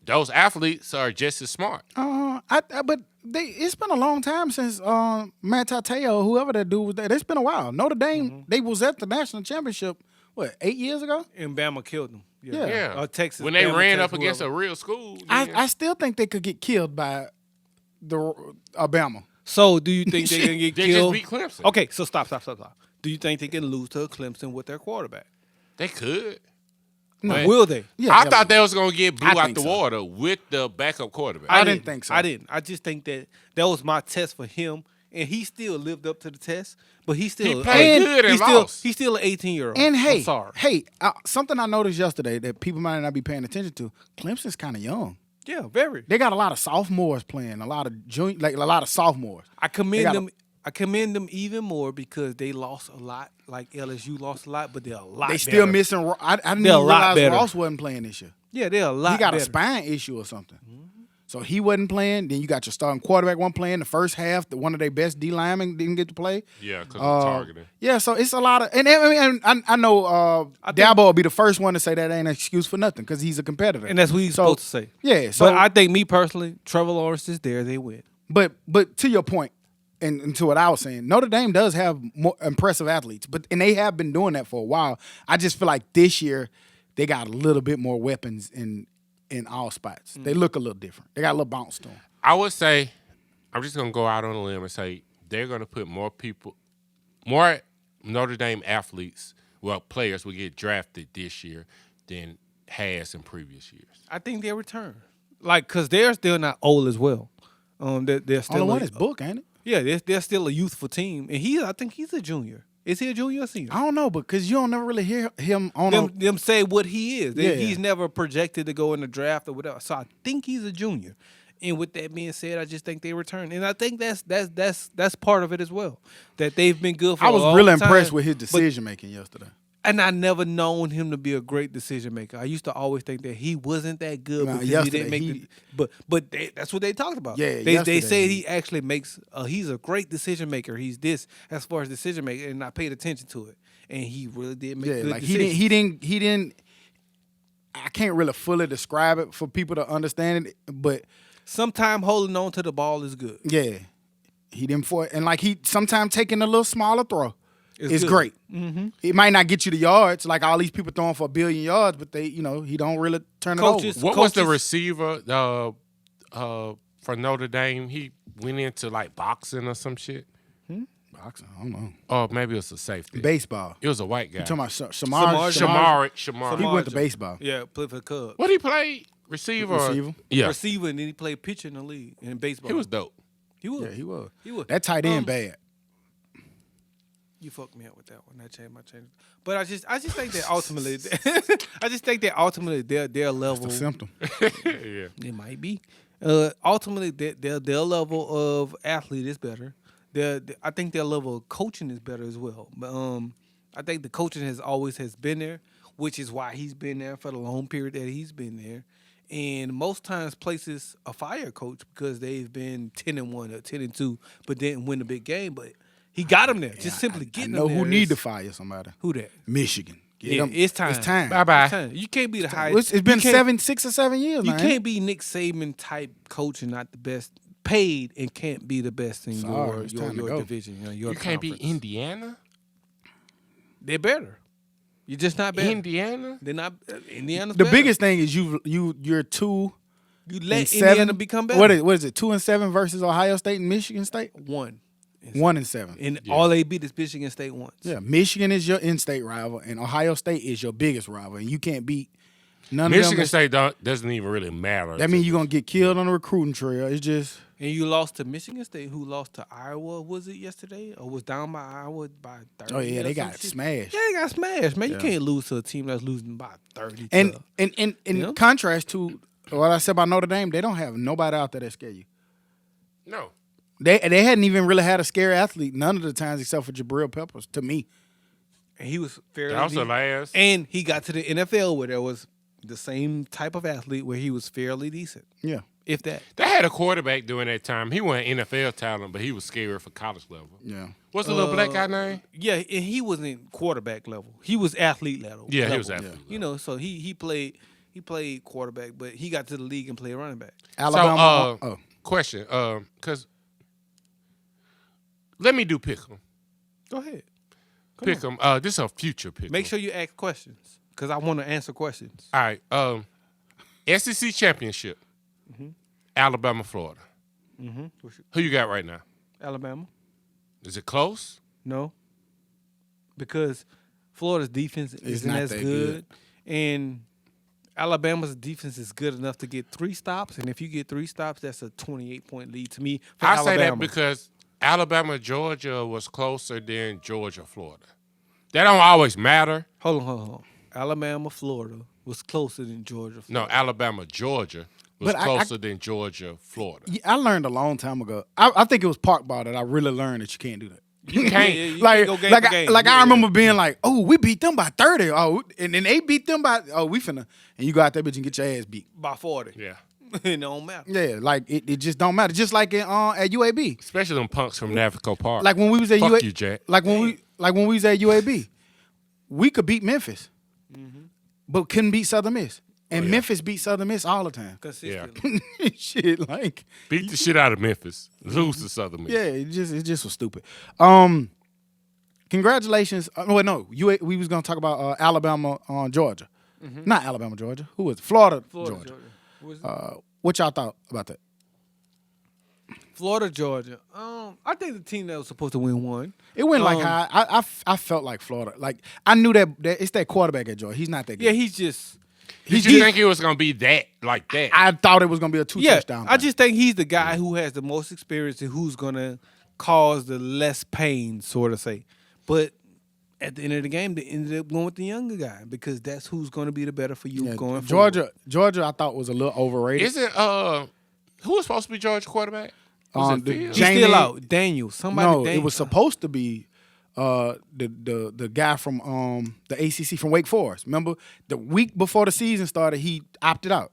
Speaker 3: those athletes are just as smart.
Speaker 2: But it's been a long time since Matt Tateo, whoever that dude was there. It's been a while. Notre Dame, they was at the national championship, 8 years ago?
Speaker 1: And Bama killed them.
Speaker 2: Yeah.
Speaker 1: Texas.
Speaker 3: When they ran up against a real school.
Speaker 2: I still think they could get killed by the Alabama.
Speaker 1: So do you think they're going to get killed?
Speaker 3: They just beat Clemson.
Speaker 1: Okay, so stop. Do you think they can lose to Clemson with their quarterback?
Speaker 3: They could.
Speaker 1: No, will they?
Speaker 2: Yeah,
Speaker 3: I thought they was going to get blew out the water with the backup quarterback.
Speaker 2: I didn't think so.
Speaker 1: I didn't. I just think that was my test for him, and he still lived up to the test, but he
Speaker 3: played good and lost.
Speaker 1: He's still an 18-year-old.
Speaker 2: And hey,
Speaker 1: I'm sorry.
Speaker 2: Something I noticed yesterday that people might not be paying attention to, Clemson's kind of young.
Speaker 1: Yeah, very.
Speaker 2: They got a lot of sophomores playing, a lot of junior, like a lot of sophomores.
Speaker 1: I commend them. I commend them even more because they lost a lot. Like LSU lost a lot, but they're a lot better.
Speaker 2: They still missing. I didn't even realize Ross wasn't playing this year.
Speaker 1: Yeah, they're a lot better.
Speaker 2: He got a spine issue or something. Mm-hmm. So he wasn't playing. Then you got your starting quarterback wasn't playing the first half. One of their best D linemen didn't get to play.
Speaker 3: Yeah, because of targeting.
Speaker 2: Yeah, so it's a lot of. And I know Dabo will be the first one to say that ain't an excuse for nothing because he's a competitor.
Speaker 1: And that's what he's supposed to say.
Speaker 2: Yeah. So,
Speaker 1: but I think me personally, Trevor Lawrence is there. They win.
Speaker 2: But to your point, and to what I was saying, Notre Dame does have more impressive athletes, and they have been doing that for a while. I just feel like this year they got a little bit more weapons in all spots. They look a little different. They got a little bounce to them.
Speaker 3: I would say, I'm just going to go out on a limb and say they're going to put more Notre Dame athletes, players will get drafted this year than has in previous years.
Speaker 1: I think they'll return. Because they're still not old as well. They're still
Speaker 2: only one is Book, ain't it?
Speaker 1: Yeah, they're still a youthful team, and I think he's a junior. Is he a junior or senior?
Speaker 2: I don't know, because you don't never really hear him on
Speaker 1: them say what he is. He's never projected to go in the draft or whatever. So I think he's a junior. And with that being said, I just think they return, and I think that's part of it as well. That they've been good for.
Speaker 2: I was really impressed with his decision making yesterday.
Speaker 1: And I never known him to be a great decision maker. I used to always think that he wasn't that good because he didn't make But that's what they talked about.
Speaker 2: Yeah,
Speaker 1: they say he actually makes. He's a great decision maker. He's this as far as decision making, and I paid attention to it, and he really did make good decisions.
Speaker 2: He didn't. I can't really fully describe it for people to understand it, but
Speaker 1: sometimes holding on to the ball is good.
Speaker 2: Yeah, he didn't and he sometimes taking a little smaller throw. is great. Mm-hmm. It might not get you the yards like all these people throwing for 1 billion yards, but he don't really turn it over.
Speaker 3: What was the receiver for Notre Dame? He went into like boxing or some shit.
Speaker 2: Boxing, I don't know.
Speaker 3: Oh, maybe it was a safety.
Speaker 2: Baseball.
Speaker 3: It was a white guy.
Speaker 2: You talking about Shamari? He went to baseball.
Speaker 1: Yeah, played for the Cubs.
Speaker 3: What he played? Receiver.
Speaker 1: Yeah. Receiver, and then he played pitcher in the league in baseball.
Speaker 3: He was dope.
Speaker 1: He was.
Speaker 2: Yeah, he was. That tight end bad.
Speaker 1: You fucked me up with that one. That changed my change. But I just think that ultimately, their level.
Speaker 2: That's a symptom.
Speaker 3: Yeah,
Speaker 1: it might be. Ultimately, their level of athlete is better. I think their level of coaching is better as well. But I think the coaching has been there, which is why he's been there for the long period that he's been there. And most times places a fire coach because they've been 10-1 or 10-2, but didn't win a big game. But he got them there. Just simply getting them there.
Speaker 2: I know who need to fire somebody.
Speaker 1: Who that?
Speaker 2: Michigan.
Speaker 1: It's time.
Speaker 2: It's time.
Speaker 3: Bye-bye.
Speaker 1: You can't be the highest.
Speaker 2: It's been 6 or 7 years, man.
Speaker 1: You can't be Nick Saban type coach and not the best paid and can't be the best in your division. Your
Speaker 3: you can't be Indiana?
Speaker 1: They're better. You're just not better.
Speaker 3: Indiana?
Speaker 1: They're not. Indiana's
Speaker 2: the
Speaker 1: better.
Speaker 2: biggest thing is you're 2.
Speaker 1: You let Indiana become better.
Speaker 2: What is it? 2-7 versus Ohio State and Michigan State? 1-7.
Speaker 1: And all they beat is Michigan State once.
Speaker 2: Yeah, Michigan is your in-state rival, and Ohio State is your biggest rival, and you can't beat none
Speaker 3: Michigan
Speaker 2: of them.
Speaker 3: State doesn't even really matter.
Speaker 2: That means you're going to get killed on the recruiting trail. It's just...
Speaker 1: And you lost to Michigan State, who lost to Iowa, was it yesterday? Or was down by Iowa by 30?
Speaker 2: Oh, yeah, they got smashed.
Speaker 1: Yeah, they got smashed, man. You can't lose to a team that's losing by 30.
Speaker 2: And in contrast to what I said about Notre Dame, they don't have nobody out there that scare you.
Speaker 3: No.
Speaker 2: They hadn't even really had a scary athlete none of the times except for Jabril Peppers, to me.
Speaker 1: And he was fairly
Speaker 3: That was the last.
Speaker 1: And he got to the NFL where there was the same type of athlete where he was fairly decent.
Speaker 2: Yeah.
Speaker 1: If that.
Speaker 3: They had a quarterback during that time. He wasn't NFL talent, but he was scary for college level.
Speaker 2: Yeah.
Speaker 3: What's the little black guy name?
Speaker 1: Yeah, and he wasn't quarterback level. He was athlete level.
Speaker 3: Yeah, he was athlete level.
Speaker 1: So he played quarterback, but he got to the league and played running back.
Speaker 3: Alabama. Question, because let me do pick 'em.
Speaker 1: Go ahead.
Speaker 3: Pick 'em. This is a future pick 'em.
Speaker 1: Make sure you ask questions because I want to answer questions.
Speaker 3: All right. SEC championship. Mm-hmm. Alabama, Florida. Mm-hmm. Who you got right now?
Speaker 1: Alabama.
Speaker 3: Is it close?
Speaker 1: No. Because Florida's defense isn't as good. And Alabama's defense is good enough to get 3 stops. And if you get 3 stops, that's a 28-point lead to me for Alabama.
Speaker 3: I say that because Alabama, Georgia was closer than Georgia, Florida. That don't always matter.
Speaker 1: Hold on. Alabama, Florida was closer than Georgia, Florida.
Speaker 3: No, Alabama, Georgia was closer than Georgia, Florida.
Speaker 2: I learned a long time ago. I think it was park ball that I really learned that you can't do that.
Speaker 3: You can't.
Speaker 1: You can't go game for game.
Speaker 2: I remember being like, oh, we beat them by 30. Oh, and then they beat them by, we finna. And you go out there, bitch, and get your ass beat.
Speaker 1: By 40.
Speaker 3: Yeah.
Speaker 1: It don't matter.
Speaker 2: Yeah, like it just don't matter. Just like at UAB.
Speaker 3: Especially them punks from Navico Park.
Speaker 2: Like when we was at
Speaker 3: Fuck you, Jack.
Speaker 2: Like when we was at UAB, we could beat Memphis, but couldn't beat Southern Miss. And Memphis beat Southern Miss all the time.
Speaker 1: Consistently.
Speaker 2: Yeah. Shit, like
Speaker 3: beat the shit out of Memphis. Lose to Southern Miss.
Speaker 2: Yeah, it just was stupid. Congratulations. We was gonna talk about Alabama on Georgia. Mm-hmm. Not Alabama, Georgia. Who was it? Florida Georgia. What y'all thought about that?
Speaker 1: Florida, Georgia. I think the team that was supposed to win won.
Speaker 2: It went like high. I felt like Florida. Like I knew that it's that quarterback at Georgia. He's not that good.
Speaker 1: Yeah, he's just.
Speaker 3: Did you think it was gonna be that like that?
Speaker 2: I thought it was gonna be a 2 touchdown.
Speaker 1: I just think he's the guy who has the most experience and who's gonna cause the less pain, sort of say. But at the end of the game, they ended up going with the younger guy because that's who's going to be the better for you going forward.
Speaker 2: Georgia, I thought was a little overrated.
Speaker 3: Is it who was supposed to be Georgia quarterback? Was it
Speaker 1: he's still out. Daniel. Daniel.
Speaker 2: It was supposed to be the guy from the ACC from Wake Forest. Remember the week before the season started, he opted out.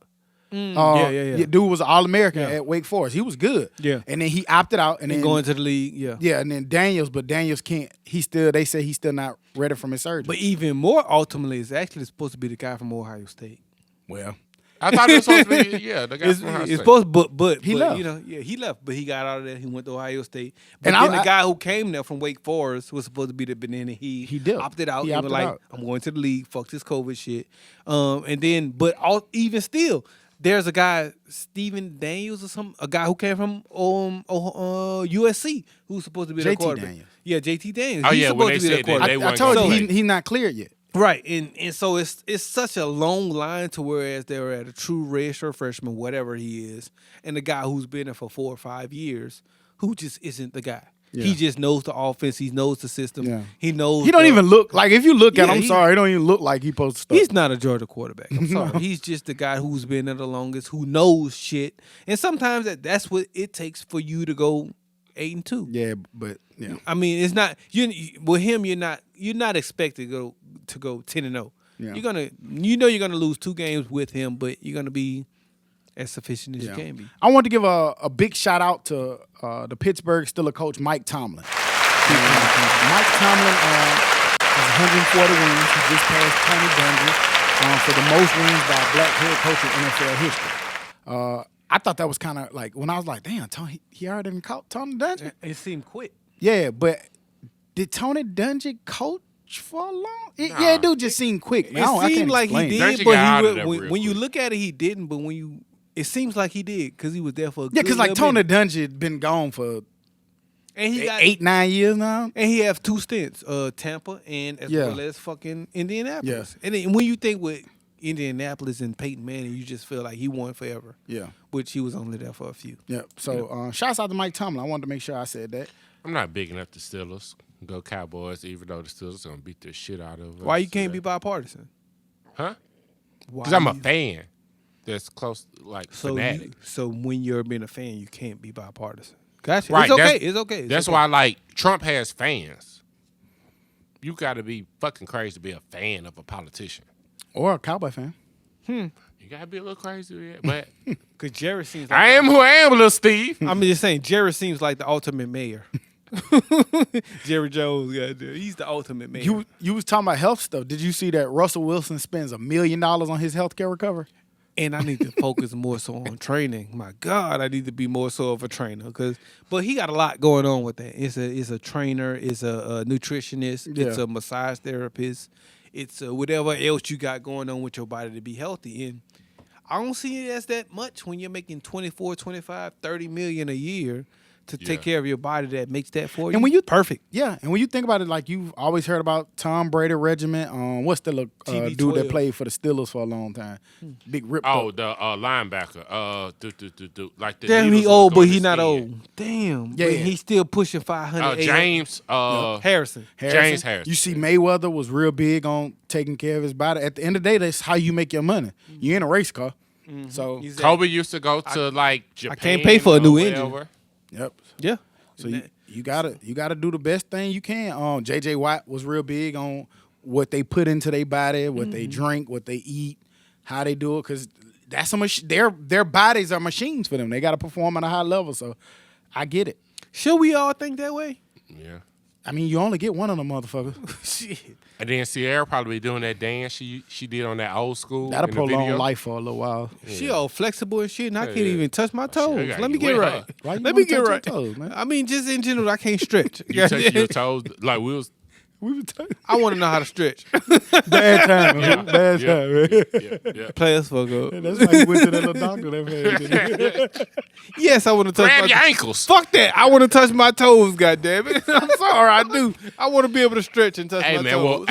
Speaker 1: Yeah.
Speaker 2: Dude was an All-American at Wake Forest. He was good.
Speaker 1: Yeah.
Speaker 2: And then he opted out and then
Speaker 1: going to the league. Yeah.
Speaker 2: Yeah, and then Daniels can't. They say he's still not ready from his surgery.
Speaker 1: But even more ultimately, it's actually supposed to be the guy from Ohio State.
Speaker 2: Well,
Speaker 3: I thought it was supposed to be, the guy from Ohio State.
Speaker 1: It's supposed, but
Speaker 2: He left.
Speaker 1: He left, but he got out of there. He went to Ohio State.
Speaker 2: And
Speaker 1: But then the guy who came there from Wake Forest was supposed to be the banana. He
Speaker 2: did.
Speaker 1: opted out.
Speaker 2: He
Speaker 1: He was
Speaker 2: opted
Speaker 1: like,
Speaker 2: out.
Speaker 1: I'm going to the league. Fuck this COVID shit. And then, even still, there's a guy, Steven Daniels or something, a guy who came from USC who's supposed to be their
Speaker 2: JT
Speaker 1: quarterback.
Speaker 2: Daniels.
Speaker 1: Yeah, JT Daniels.
Speaker 3: Oh,
Speaker 1: He's
Speaker 3: yeah, when
Speaker 1: supposed
Speaker 3: they
Speaker 1: to be their
Speaker 3: said that,
Speaker 1: quarterback.
Speaker 3: they
Speaker 2: I
Speaker 3: weren't
Speaker 2: told
Speaker 3: gonna
Speaker 2: you
Speaker 3: play.
Speaker 2: he's not cleared yet.
Speaker 1: Right, and so it's such a long line to whereas they're at a true redshirt freshman, whatever he is, and the guy who's been there for 4 or 5 years, who just isn't the guy.
Speaker 2: Yeah.
Speaker 1: He just knows the offense. He knows the system.
Speaker 2: Yeah.
Speaker 1: He knows.
Speaker 2: He don't even look like, if you look at
Speaker 1: Yeah,
Speaker 2: him, I'm sorry, he don't even look like he's supposed to start.
Speaker 1: He's not a Georgia quarterback. I'm sorry. He's just the guy who's been there the longest, who knows shit, and sometimes that's what it takes for you to go 8-2.
Speaker 2: Yeah, but yeah.
Speaker 1: I mean, it's not with him. You're not expected to go 10-0.
Speaker 2: Yeah.
Speaker 1: You're gonna lose 2 games with him, but you're gonna be as sufficient as you can be.
Speaker 2: I want to give a big shout out to the Pittsburgh Steelers coach Mike Tomlin. Mike Tomlin has 140 wins. He just passed Tony Dungy for the most wins by a black head coach in NFL history. I thought that was kind of like, when I was like, damn, Tony, he already done caught Tony Dungy?
Speaker 1: It seemed quick.
Speaker 2: Yeah, but did Tony Dungy coach for a long?
Speaker 3: Nah.
Speaker 2: Yeah, it do just seem quick. Man.
Speaker 1: It seemed like he
Speaker 2: explain.
Speaker 1: did,
Speaker 3: Dungy got out of
Speaker 1: but
Speaker 3: there real
Speaker 1: when you
Speaker 3: quick.
Speaker 1: look at it, he didn't. But it seems like he did because he was there for a
Speaker 2: Yeah,
Speaker 1: good
Speaker 2: because like
Speaker 1: little
Speaker 2: Tony
Speaker 1: minute.
Speaker 2: Dungy had been gone for
Speaker 1: And he got
Speaker 2: 8-9 years now.
Speaker 1: And he have 2 stints, Tampa and as
Speaker 2: Yeah.
Speaker 1: well as fucking Indianapolis.
Speaker 2: Yeah.
Speaker 1: And then when you think with Indianapolis and Peyton Manning, you just feel like he won forever.
Speaker 2: Yeah.
Speaker 1: Which he was only there for a few.
Speaker 2: Yeah. So shouts out to Mike Tomlin. I wanted to make sure I said that.
Speaker 3: I'm not big enough to Steelers. Go Cowboys, even though the Steelers going to beat the shit out of us.
Speaker 1: Why you can't be bipartisan?
Speaker 3: Huh?
Speaker 1: Why
Speaker 3: Because I'm a
Speaker 1: you-
Speaker 3: fan that's close, like, fanatic.
Speaker 1: So when you're being a fan, you can't be bipartisan. Gotcha.
Speaker 3: Right,
Speaker 1: It's okay.
Speaker 3: that's-
Speaker 1: It's okay.
Speaker 3: That's why, like, Trump has fans. You got to be fucking crazy to be a fan of a politician.
Speaker 2: Or a Cowboy fan.
Speaker 3: You got to be a little crazy, yeah. But
Speaker 1: Because Jerry seems like
Speaker 3: I am who I am, little Steve.
Speaker 1: I'm just saying, Jerry seems like the ultimate mayor. Jerry Jones, goddamn, he's the ultimate mayor.
Speaker 2: You was talking about health stuff. Did you see that Russell Wilson spends $1 million on his healthcare recovery?
Speaker 1: And I need to focus more so on training. My God, I need to be more so of a trainer but he got a lot going on with that. It's a trainer, it's a nutritionist,
Speaker 2: Yeah.
Speaker 1: it's a massage therapist, it's whatever else you got going on with your body to be healthy. And I don't see it as that much when you're making 24, 25, 30 million a year to take care of your body that makes that for you.
Speaker 2: And when you
Speaker 1: perfect.
Speaker 2: Yeah, and when you think about it, like you've always heard about Tom Brady regiment. What's the dude that
Speaker 1: TB12.
Speaker 2: played for the Steelers for a long time? Big rip.
Speaker 3: Oh, the linebacker. Like the
Speaker 1: Damn,
Speaker 3: needles
Speaker 1: he
Speaker 3: was
Speaker 1: old, but
Speaker 3: going
Speaker 1: he
Speaker 3: to
Speaker 1: not
Speaker 3: skin.
Speaker 1: old. Damn.
Speaker 2: Yeah,
Speaker 1: But
Speaker 2: yeah.
Speaker 1: he's still pushing 500.
Speaker 3: James.
Speaker 1: Harrison.
Speaker 3: James Harrison.
Speaker 2: You see, Mayweather was real big on taking care of his body. At the end of the day, that's how you make your money. You in a race car, so
Speaker 1: He's
Speaker 3: Kobe used to go to like Japan.
Speaker 1: can't pay for a
Speaker 3: or
Speaker 1: new
Speaker 3: whatever.
Speaker 1: engine.
Speaker 2: yep.
Speaker 1: Yeah.
Speaker 2: So you gotta do the best thing you can. JJ Watt was real big on what they put into their body, what they drink, what they eat, how they do it, because that's their bodies are machines for them. They got to perform at a high level. So I get it.
Speaker 1: Should we all think that way?
Speaker 3: Yeah.
Speaker 2: I mean, you only get one of them motherfuckers.
Speaker 1: Shit.
Speaker 3: And then Sierra probably be doing that dance she did on that old school.
Speaker 2: That'll
Speaker 3: in the
Speaker 2: prolong
Speaker 3: video.
Speaker 2: life for a little while.
Speaker 1: She all flexible and shit, and I can't
Speaker 3: yeah.
Speaker 1: even touch my
Speaker 3: shit,
Speaker 1: toes.
Speaker 3: I gotta
Speaker 1: Let me
Speaker 3: get
Speaker 1: get
Speaker 3: with
Speaker 1: right.
Speaker 3: her.
Speaker 2: Why you
Speaker 1: Let me
Speaker 2: wanna
Speaker 1: get
Speaker 2: touch your
Speaker 1: right.
Speaker 2: toes, man?
Speaker 1: I mean, just in general, I can't stretch.
Speaker 3: You touch your toes like we was.
Speaker 2: We were talking.
Speaker 1: I want to know how to stretch.
Speaker 2: Bad time, man. Bad
Speaker 3: yeah.
Speaker 2: time, man.
Speaker 3: Yeah.
Speaker 1: Play us fuck up.
Speaker 2: That's why you went to that little doctor. That man.
Speaker 1: Yes, I want to touch
Speaker 3: Grab
Speaker 1: my
Speaker 3: your ankles.
Speaker 1: Fuck that. I want to touch my toes, goddammit. I'm sorry, I do. I want to be able to stretch and touch
Speaker 3: Hey
Speaker 1: my
Speaker 3: man,
Speaker 1: toes.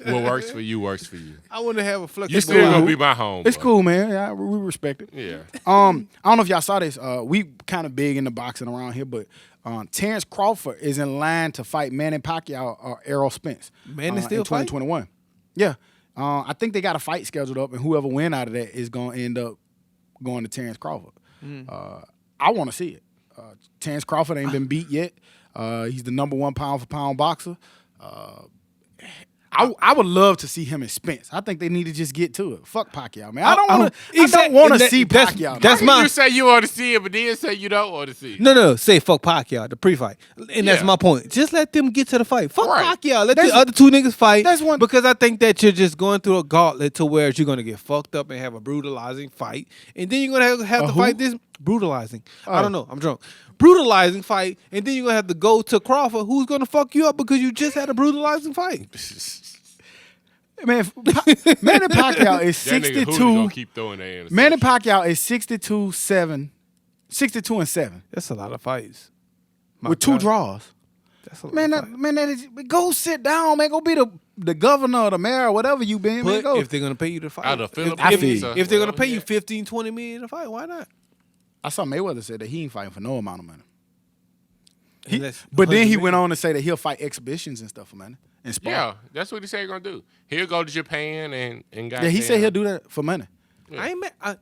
Speaker 3: what works for you works for you.
Speaker 1: I want to have a flexible.
Speaker 3: You still gonna be my home.
Speaker 2: It's cool, man. Yeah, we respect it.
Speaker 3: Yeah.
Speaker 2: I don't know if y'all saw this. We kind of big in the boxing around here, but Terrence Crawford is in line to fight Manny Pacquiao or Errol Spence.
Speaker 1: Manny still
Speaker 2: in 2021. Yeah. I think they got a fight scheduled up, and whoever win out of that is going to end up going to Terrence Crawford. I want to see it. Terrence Crawford ain't been beat yet. He's the #1 pound-for-pound boxer. I would love to see him and Spence. I think they need to just get to it. Fuck Pacquiao, man. I don't want to see Pacquiao.
Speaker 1: That's my.
Speaker 3: You say you want to see it, but then say you don't want to see it.
Speaker 1: No. Say fuck Pacquiao, the pre-fight, and that's my point. Just let them get to the fight. Fuck Pacquiao. Let the other two niggas fight. That's one because I think that you're just going through a gauntlet to where you're gonna get fucked up and have a brutalizing fight, and then you're gonna have to fight this brutalizing. I don't know. I'm drunk. Brutalizing fight, and then you're gonna have to go to Crawford, who's gonna fuck you up because you just had a brutalizing fight.
Speaker 2: Man, Manny Pacquiao is 62.
Speaker 3: Keep throwing that
Speaker 2: Manny Pacquiao is 62-7, 62-7.
Speaker 1: That's a lot of fights
Speaker 2: with 2 draws.
Speaker 1: That's a lot of fights.
Speaker 2: Go sit down, man. Go be the governor or the mayor or whatever you been.
Speaker 1: But
Speaker 2: man,
Speaker 1: if they're gonna pay you to fight,
Speaker 3: out of Philippines,
Speaker 1: if they're gonna pay you $15-20 million to fight, why not?
Speaker 2: I saw Mayweather say that he ain't fighting for no amount of money.
Speaker 1: But
Speaker 2: then he went on to say that he'll fight exhibitions and stuff for money. And spar.
Speaker 3: Yeah, that's what he said he's gonna do. He'll go to Japan and
Speaker 2: he said he'll do that for money.
Speaker 1: Yeah.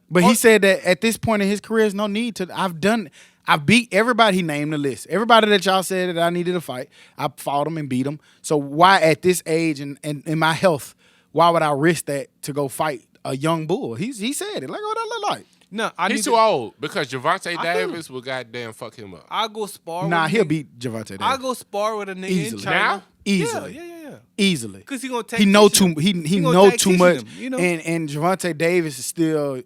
Speaker 2: But he said that at this point in his career, there's no need to. I've beat everybody. He named the list. Everybody that y'all said that I needed to fight, I fought them and beat them. So why at this age and in my health, why would I risk that to go fight a young bull? He said it. Like, what that look like?
Speaker 1: No,
Speaker 3: he's too old because Gervonta Davis will goddamn fuck him up.
Speaker 1: I'll go spar.
Speaker 2: Nah, he'll beat Gervonta Davis.
Speaker 1: I'll go spar with a nigga
Speaker 2: easily.
Speaker 1: in China.
Speaker 2: Now? Easily.
Speaker 1: Yeah.
Speaker 2: Easily.
Speaker 1: Because he gonna take.
Speaker 2: He know too. He know too much.
Speaker 1: Him, you know?
Speaker 2: And Gervonta Davis is still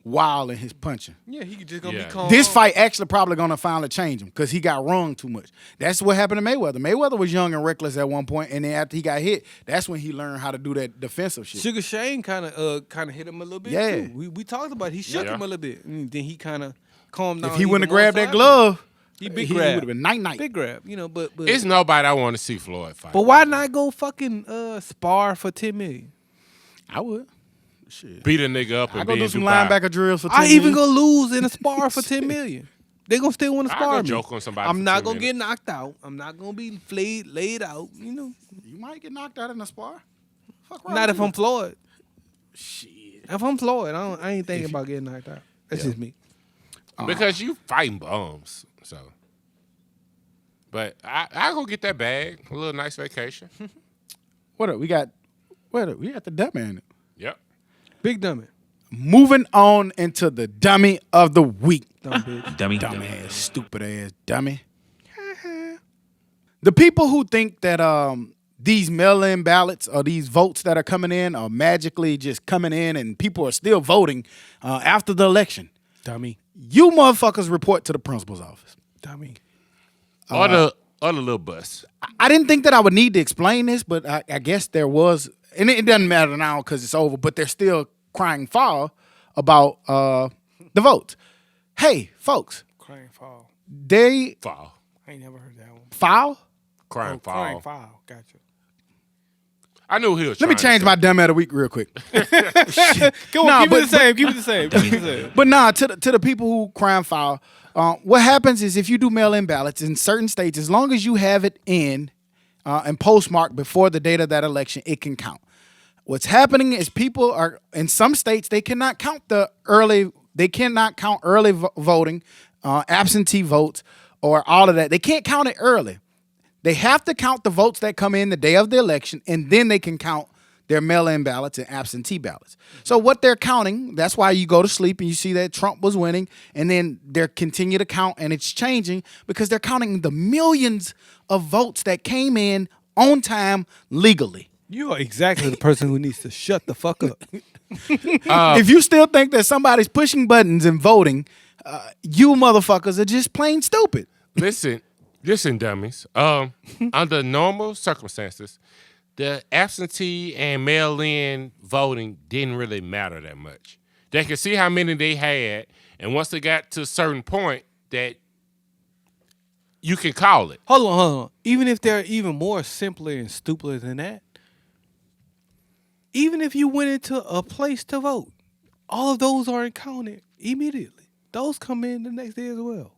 Speaker 2: wild in his punching.
Speaker 1: Yeah, he just gonna be calm.
Speaker 2: This fight actually probably gonna finally change him because he got rung too much. That's what happened to Mayweather. Mayweather was young and reckless at one point, and then after he got hit, that's when he learned how to do that defensive shit.
Speaker 1: Sugar Shane kind of hit him a little bit.
Speaker 2: Yeah,
Speaker 1: too. We talked about it. He shook him a little bit, and then he kind of calmed down.
Speaker 2: If he wouldn't have grabbed that glove,
Speaker 1: he
Speaker 2: would have been night.
Speaker 1: Big grab, but
Speaker 3: it's nobody I want to see Floyd fight.
Speaker 1: But why not go fucking spar for $10 million?
Speaker 2: I would. Shit.
Speaker 3: Beat a nigga up and
Speaker 2: I go do some
Speaker 3: Dubai.
Speaker 2: linebacker drills for $10
Speaker 1: I
Speaker 2: million.
Speaker 1: even go lose in a spar for $10 million. They gonna still want to spar me.
Speaker 3: Joke on somebody.
Speaker 1: I'm not gonna get knocked out. I'm not gonna be laid out.
Speaker 2: You might get knocked out in a spar. Fuck
Speaker 1: not if I'm Floyd.
Speaker 2: Shit.
Speaker 1: If I'm Floyd, I ain't thinking about getting knocked out. That's just me.
Speaker 3: Because you fighting bums, so. But I go get that bag. A little nice vacation.
Speaker 2: What up? We got the dummy in it.
Speaker 3: Yep.
Speaker 1: Big dummy.
Speaker 2: Moving on into the dummy of the week.
Speaker 1: Dumb bitch.
Speaker 2: Dumb ass, stupid ass dummy. The people who think that these mail-in ballots or these votes that are coming in are magically just coming in and people are still voting after the election.
Speaker 1: Dummy.
Speaker 2: You motherfuckers report to the principal's office.
Speaker 1: Dummy.
Speaker 3: Or the little bus.
Speaker 2: I didn't think that I would need to explain this, but I guess there was, and it doesn't matter now because it's over, but they're still crying foul about the votes. Hey, folks.
Speaker 1: Crying foul.
Speaker 3: Foul.
Speaker 1: I ain't never heard that one.
Speaker 2: Foul?
Speaker 3: Crying foul.
Speaker 1: Crying foul. Gotcha.
Speaker 3: I knew he was
Speaker 2: Let me change my dumb of the week real quick.
Speaker 1: Come on, keep it the same.
Speaker 2: But to the people who crying foul, what happens is if you do mail-in ballots in certain states, as long as you have it in and postmarked before the date of that election, it can count. What's happening is people are in some states they cannot count early voting, absentee votes, or all of that. They can't count it early. They have to count the votes that come in the day of the election, and then they can count their mail-in ballots and absentee ballots. So what they're counting, that's why you go to sleep and you see that Trump was winning, and then they continue to count, and it's changing because they're counting the millions of votes that came in on time legally.
Speaker 1: You are exactly the person who needs to shut the fuck up.
Speaker 2: If you still think that somebody's pushing buttons and voting, you motherfuckers are just plain stupid.
Speaker 3: Listen, dummies. Under normal circumstances, the absentee and mail-in voting didn't really matter that much. They could see how many they had, and once they got to a certain point, that you can call it.
Speaker 1: Hold on. Even if they're even more simpler and stupider than that, even if you went into a place to vote, all of those aren't counted immediately. Those come in the next day as well.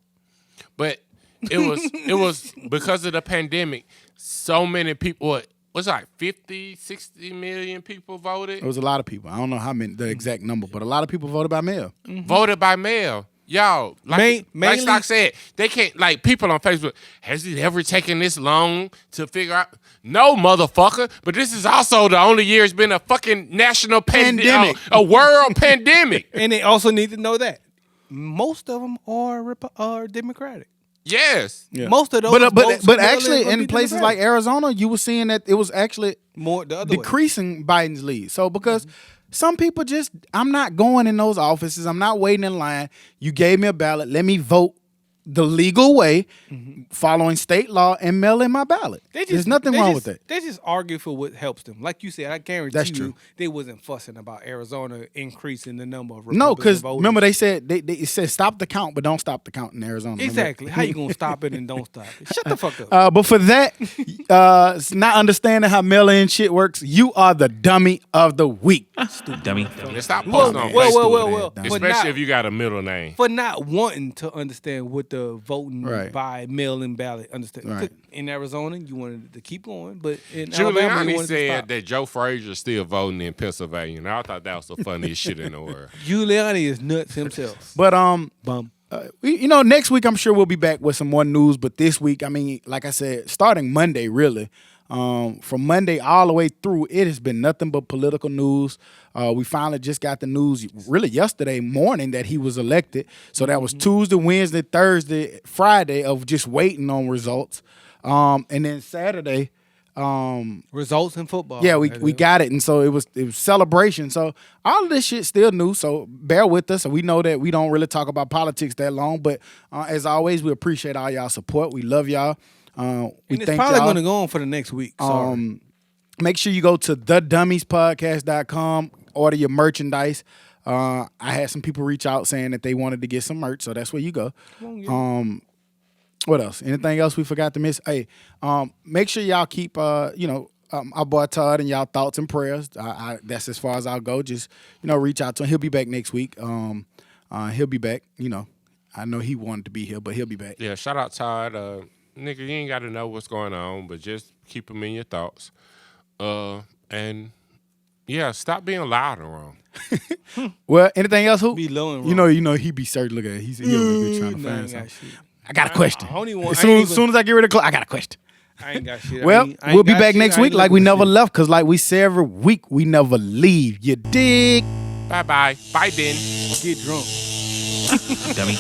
Speaker 3: But it was because of the pandemic, so many people, was like 50, 60 million people voted?
Speaker 2: It was a lot of people. I don't know how many, the exact number, but a lot of people voted by mail.
Speaker 3: Voted by mail. Y'all, like
Speaker 1: mainly,
Speaker 3: Stock said, they can't, like, people on Facebook, has it ever taken this long to figure out? No, motherfucker. But this is also the only year it's been a fucking national pandemic, a world pandemic.
Speaker 1: And they also need to know that most of them are Democratic.
Speaker 3: Yes.
Speaker 1: Yeah. Most of those
Speaker 2: but actually in places like Arizona, you were seeing that it was actually
Speaker 1: more the other
Speaker 2: decreasing Biden's lead. So because some people just, I'm not going in those offices. I'm not waiting in line. You gave me a ballot. Let me vote the legal way, following state law, and mail in my ballot. There's nothing wrong with that.
Speaker 1: They just argue for what helps them. Like you said, I guarantee
Speaker 2: That's
Speaker 1: you
Speaker 2: true.
Speaker 1: they wasn't fussing about Arizona increasing the number of
Speaker 2: No,
Speaker 1: Republican
Speaker 2: because
Speaker 1: voters.
Speaker 2: remember they said it said stop the count, but don't stop the count in Arizona.
Speaker 1: Exactly. How you gonna stop it and don't stop it? Shut the fuck up.
Speaker 2: But for that, not understanding how mail-in shit works, you are the dummy of the week.
Speaker 4: Stupid dummy.
Speaker 3: Stop posting on
Speaker 1: Well.
Speaker 3: Especially if you got a middle name.
Speaker 1: For not wanting to understand what the voting
Speaker 2: Right.
Speaker 1: by mail-in ballot understand.
Speaker 2: Right.
Speaker 1: In Arizona, you wanted to keep going, but in Alabama, you
Speaker 3: Giuliani
Speaker 1: wanted to
Speaker 3: said
Speaker 1: stop.
Speaker 3: that Joe Frazier's still voting in Pennsylvania, and I thought that was the funniest shit in the world.
Speaker 1: Giuliani is nuts himself.
Speaker 2: But
Speaker 1: Bum.
Speaker 2: next week I'm sure we'll be back with some more news. But this week, I mean, like I said, starting Monday, really, from Monday all the way through, it has been nothing but political news. We finally just got the news really yesterday morning that he was elected. So that was Tuesday, Wednesday, Thursday, Friday of just waiting on results. And then Saturday,
Speaker 1: Results in football.
Speaker 2: yeah, we got it, and so it was celebration. So all of this shit still new. So bear with us. And we know that we don't really talk about politics that long, but as always, we appreciate all y'all support. We love y'all. We
Speaker 1: And it's
Speaker 2: thank
Speaker 1: probably
Speaker 2: y'all.
Speaker 1: going to go on for the next week. Sorry.
Speaker 2: Make sure you go to thedummiespodcast.com, order your merchandise. I had some people reach out saying that they wanted to get some merch, so that's where you go. What else? Anything else we forgot to miss? Hey, make sure y'all keep, our boy Todd and y'all thoughts and prayers. That's as far as I'll go. Just, reach out to him. He'll be back next week. He'll be back. I know he wanted to be here, but he'll be back.
Speaker 3: Yeah, shout out Todd. Nigga, you ain't got to know what's going on, but just keep them in your thoughts. And, yeah, stop being loud and wrong.
Speaker 2: Well, anything else, Who?
Speaker 1: Be low and wrong.
Speaker 2: You know, he be searching. Look at it. He'll be trying to find something. I got a question.
Speaker 1: I don't even want-
Speaker 2: As soon as I get ready to close, I got a question.
Speaker 1: I ain't got shit.
Speaker 2: Well,
Speaker 1: I ain't
Speaker 2: we'll be
Speaker 1: got
Speaker 2: back
Speaker 1: shit.
Speaker 2: next
Speaker 1: I
Speaker 2: week
Speaker 1: ain't
Speaker 2: like we
Speaker 1: looking for
Speaker 2: never
Speaker 1: shit.
Speaker 2: left, because like we say every week, we never leave. You dig?
Speaker 3: Bye-bye. Bye, then.
Speaker 1: Get drunk.
Speaker 4: Dummy.